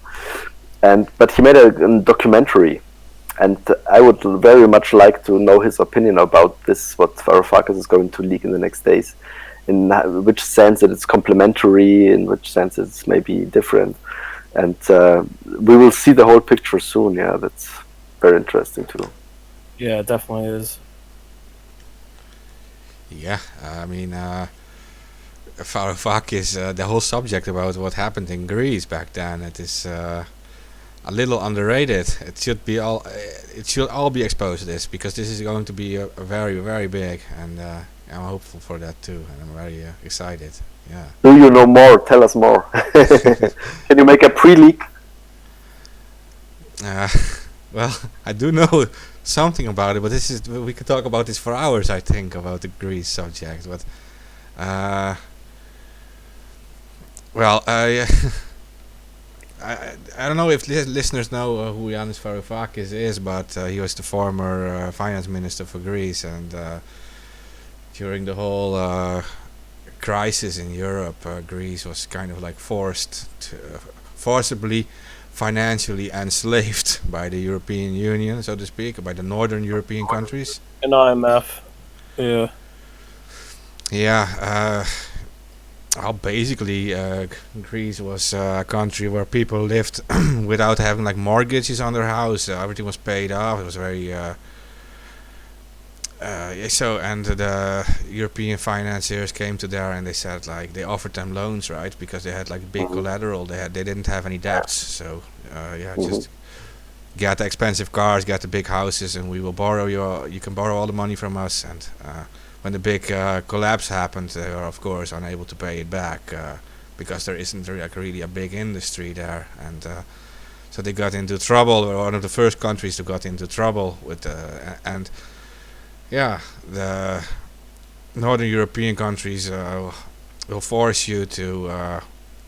C: but he made a documentary. And I would very much like to know his opinion about this, what Varoufakis is going to leak in the next days. which sense it's complementary, in which sense it's maybe different. And we will see the whole picture soon. Yeah, that's very interesting too.
D: Yeah, it definitely is.
B: Yeah, I mean, Varoufakis, the whole subject about what happened in Greece back then, it is a little underrated. It should all be exposed to this, because this is going to be a very, very big, and I'm hopeful for that too, and I'm very excited. Yeah.
C: Do you know more? Tell us more. Can you make a pre-leak?
B: Well, I do know something about it, but we could talk about this for hours, I think, about the Greece subject. But well, I don't know if listeners know who Yanis Varoufakis is, but he was the former finance minister for Greece, and during the whole crisis in Europe, Greece was kind of like forcibly financially enslaved by the European Union, so to speak, by the northern European countries.
D: An IMF. Yeah.
B: Yeah. Well, basically, Greece was a country where people lived without having like mortgages on their house. Everything was paid off. It was very and the European financiers came to there, and they said, like, they offered them loans, right, because they had like big collateral. They didn't have any debts, so just get the expensive cars, get the big houses, and we will borrow you can borrow all the money from us. And when the big collapse happened, they were of course unable to pay it back, because there isn't really a big industry there, and so they got into trouble. They were one of the first countries that got into trouble with and yeah, the northern European countries will force you to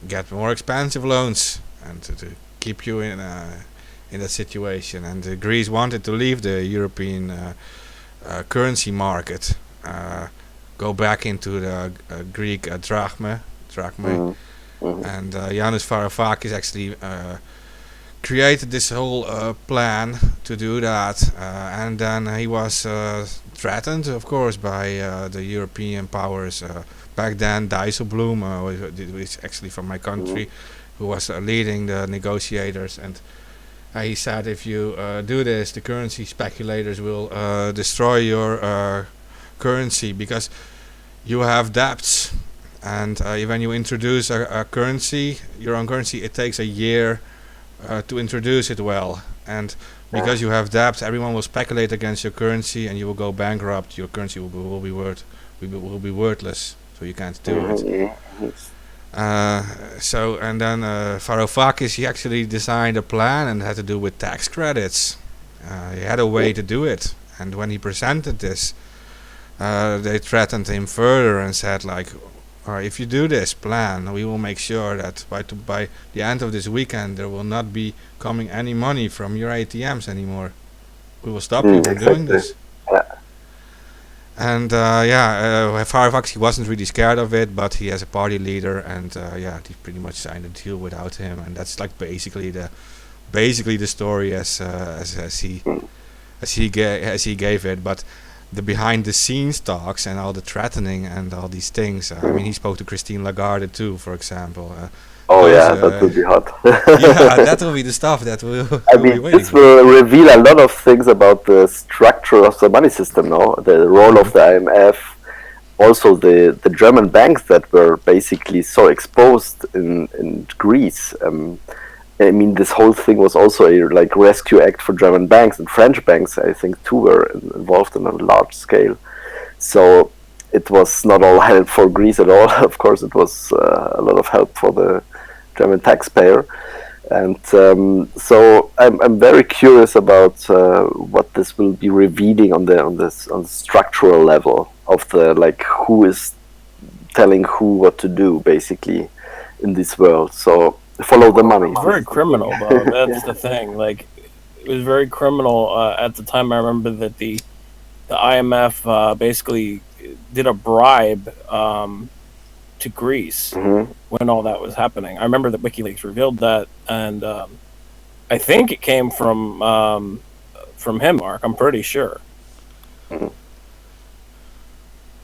B: get more expensive loans, and to keep you in that situation. And Greece wanted to leave the European currency market, go back into the Greek drachma, and Yanis Varoufakis actually created this whole plan to do that, and then he was threatened, of course, by the European powers. Back then, Dijsselbloem, who is actually from my country, who was leading the negotiators, and he said, if you do this, the currency speculators will destroy your currency, because you have debts, and when you introduce a currency, your own currency, it takes a year to introduce it well, and because you have debts, everyone will speculate against your currency, and you will go bankrupt. Your currency will be worthless, so you can't do it. So, and then Varoufakis, he actually designed a plan, and it had to do with tax credits. He had a way to do it, and when he presented this, they threatened him further and said, like, if you do this plan, we will make sure that by the end of this weekend there will not be coming any money from your ATMs anymore. We will stop you from doing this. And Varoufakis, he wasn't really scared of it, but he has a party leader, and he pretty much signed a deal without him, and that's like basically the story as he gave it. But the behind the scenes talks and all the threatening and all these things, I mean, he spoke to Christine Lagarde too, for example.
C: That would be hot.
B: Yeah, that will be the stuff that will.
C: I mean, this will reveal a lot of things about the structure of the money system, no? The role of the IMF, also the German banks that were basically so exposed in Greece. I mean, this whole thing was also a like rescue act for German banks, and French banks, I think, too, were involved on a large scale. So it was not all help for Greece at all. Of course, it was a lot of help for the German taxpayer. And so I'm very curious about what this will be revealing on the structural level of the, like, who is telling who what to do basically in this world. So follow the money.
D: It's very criminal, though. That's the thing. Like, it was very criminal at the time. I remember that the IMF basically did a bribe to Greece when all that was happening. I remember that WikiLeaks revealed that, and I think it came from him, Mark. I'm pretty sure.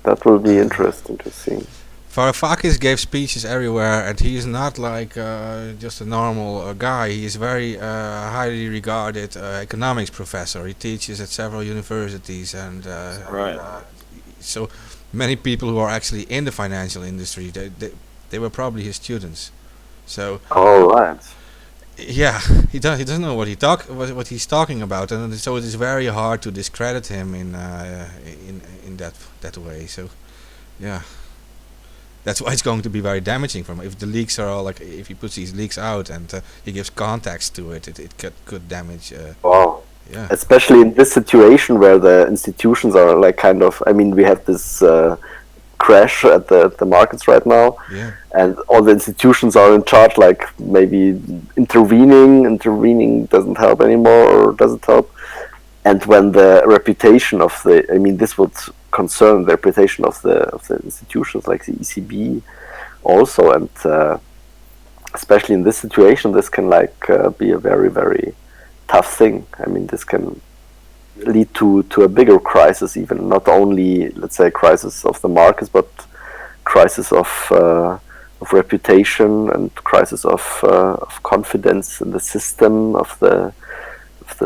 C: That will be interesting to see.
B: Varoufakis gave speeches everywhere, and he is not like just a normal guy. He is very highly regarded economics professor. He teaches at several universities, and
D: Right.
B: so many people who are actually in the financial industry, they were probably his students. So
C: All right.
B: yeah, he doesn't know what he's talking about, and so it is very hard to discredit him in that way. So yeah. That's why it's going to be very damaging for him. If the leaks are all like, if he puts these leaks out and he gives context to it, it could damage.
C: Wow.
B: Yeah.
C: Especially in this situation where the institutions are like kind of, I mean, we have this crash at the markets right now,
B: Yeah.
C: and all the institutions are in charge, like maybe intervening doesn't help anymore, or doesn't help. And when the reputation of I mean, this would concern the reputation of the institutions like the ECB also, and especially in this situation, this can be a very, very tough thing. I mean, this can lead to a bigger crisis, even not only, let's say, crisis of the markets, but crisis of reputation, and crisis of confidence in the system, of the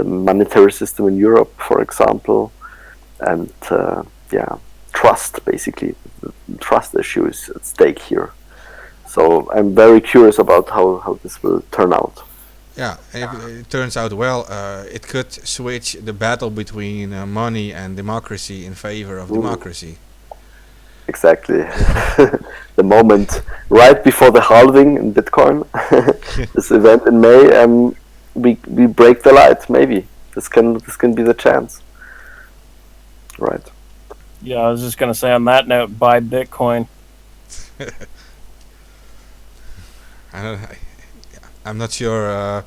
C: monetary system in Europe, for example, and trust, basically. The trust issue is at stake here. So I'm very curious about how this will turn out.
B: Yeah, and if it turns out well, it could switch the battle between money and democracy in favor of democracy.
C: Exactly. The moment right before the halving in Bitcoin, this event in May, we break the light. Maybe this can be the chance. Right.
D: Yeah, I was just gonna say on that note, buy Bitcoin.
B: I'm not sure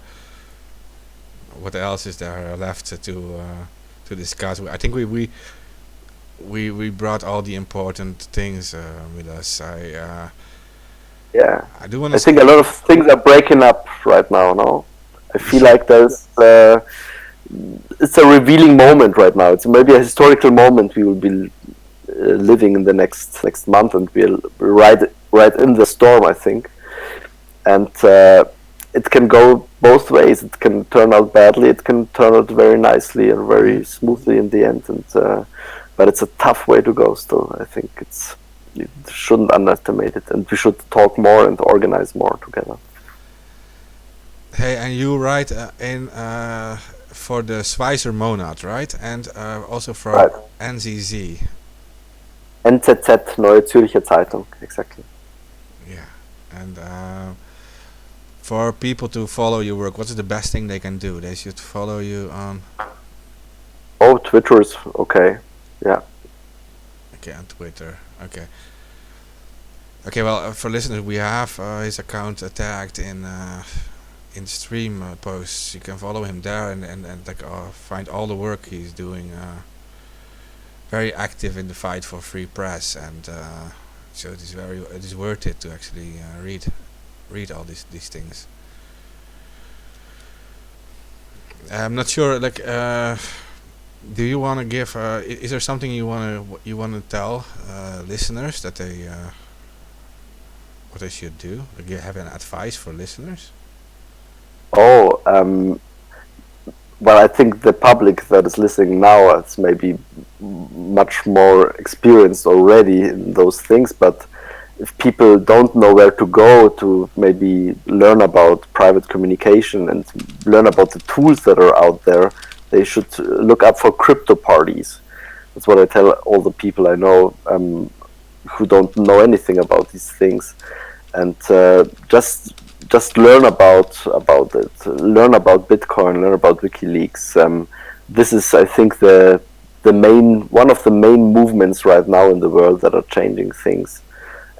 B: what else is there left to discuss. I think we brought all the important things with us.
C: Yeah.
B: I do want
C: I
B: to.
C: think a lot of things are breaking up right now. No, I feel like there's. It's a revealing moment right now. It's maybe a historical moment we will be living in the next month, and we'll right in the storm, I think. And it can go both ways. It can turn out badly. It can turn out very nicely and very smoothly in the end. And but it's a tough way to go. Still, I think you shouldn't underestimate it, and we should talk more and organize more together.
B: Hey, and you write for the Schweizer Monat, right? And also for
C: Right.
B: NZZ.
C: NZZ, Neue Zürcher Zeitung, exactly.
B: Yeah, and for people to follow your work, what's the best thing they can do? They should follow you on.
C: Oh, Twitter is okay. Yeah.
B: Okay, on Twitter. Okay. Okay, well, for listeners, we have his account tagged in stream posts. You can follow him there and like find all the work he's doing. Very active in the fight for free press, and so it is worth it to actually read all these things. I'm not sure. Like, do you want to give? Is there something you want to tell listeners that they what they should do? Like, you have an advice for listeners?
C: Oh, well, I think the public that is listening now is maybe much more experienced already in those things, but if people don't know where to go to maybe learn about private communication and learn about the tools that are out there, they should look up for crypto parties. That's what I tell all the people I know who don't know anything about these things, and just learn about it, learn about Bitcoin, learn about WikiLeaks. This is, I think, one of the main movements right now in the world that are changing things.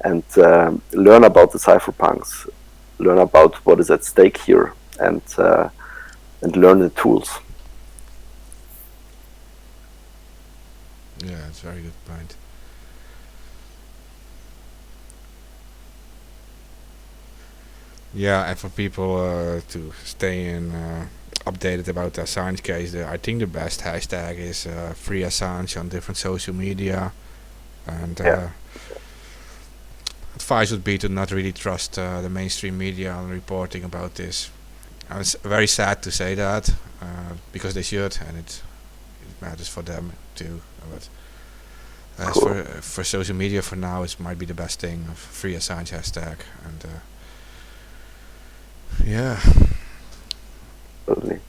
C: And learn about the cypherpunks, learn about what is at stake here, and learn the tools.
B: Yeah, it's a very good point. Yeah, and for people to stay updated about the Assange case, I think the best hashtag is free Assange on different social media, and advice would be to not really trust the mainstream media on reporting about this. And it's very sad to say that, because they should, and it matters for them too. But as for social media for now, it might be the best thing of Free Assange hashtag, and yeah.
C: Totally.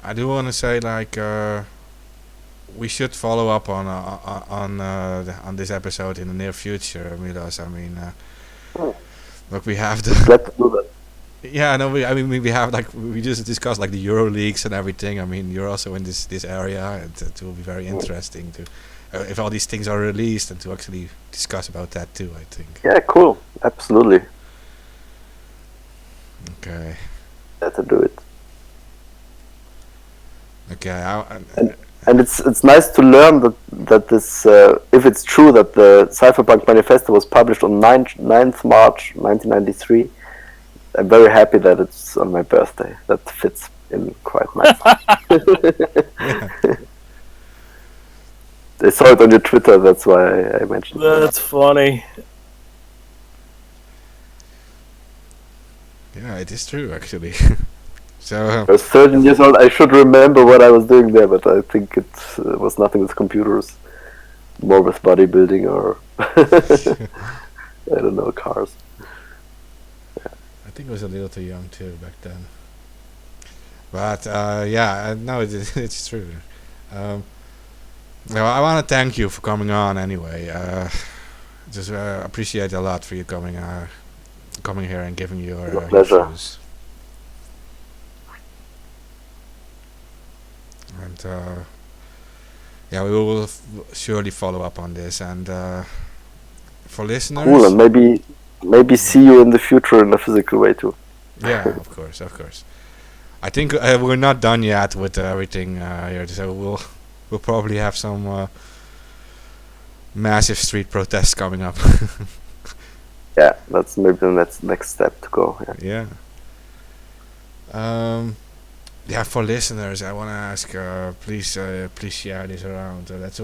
B: I do want to say, like, we should follow up on this episode in the near future, Milosz. I mean, look, we have the.
C: Glad to do that.
B: Yeah, no, we have, like, we just discussed like the Euro leagues and everything. I mean, you're also in this area, and it will be very interesting to, if all these things are released, and to actually discuss about that too, I think.
C: Yeah, cool. Absolutely.
B: Okay.
C: Glad to do it.
B: Okay.
C: And it's nice to learn that this, if it's true that the Cypherpunk Manifesto was published on 9th March 1993, I'm very happy that it's on my birthday. That fits in quite nicely. I saw it on your Twitter, that's why I mentioned it.
D: That's funny.
B: Yeah, it is true, actually. So
C: I was 13 years old. I should remember what I was doing there, but I think it was nothing with computers, more with bodybuilding or I don't know, cars.
B: I think I was a little too young too back then. But yeah, no, it's true. No, I want to thank you for coming on anyway. Just appreciate a lot for you coming here and giving your views. And yeah, we will surely follow up on this. And for listeners,
C: cool, and maybe see you in the future in a physical way too.
B: Yeah, of course. I think we're not done yet with everything here, so we'll probably have some massive street protests coming up.
C: Yeah, that's maybe the next step to go.
B: Yeah. Yeah, for listeners, I want to ask, please share this around. That's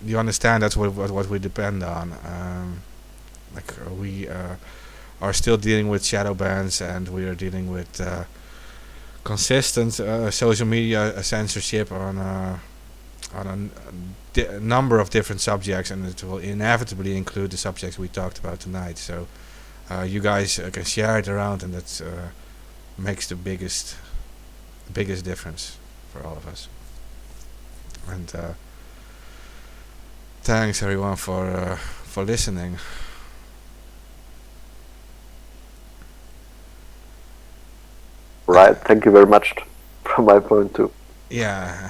B: you understand that's what we depend on. Like we are still dealing with shadow bans, and we are dealing with consistent social media censorship on a number of different subjects, and it will inevitably include the subjects we talked about tonight. So you guys can share it around, and that makes the biggest difference for all of us. And thanks everyone for listening.
C: Right, thank you very much from my point too.
B: Yeah,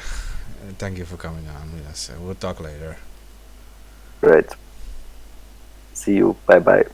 B: thank you for coming on. Yes, we'll talk later.
C: Great. See you. Bye bye.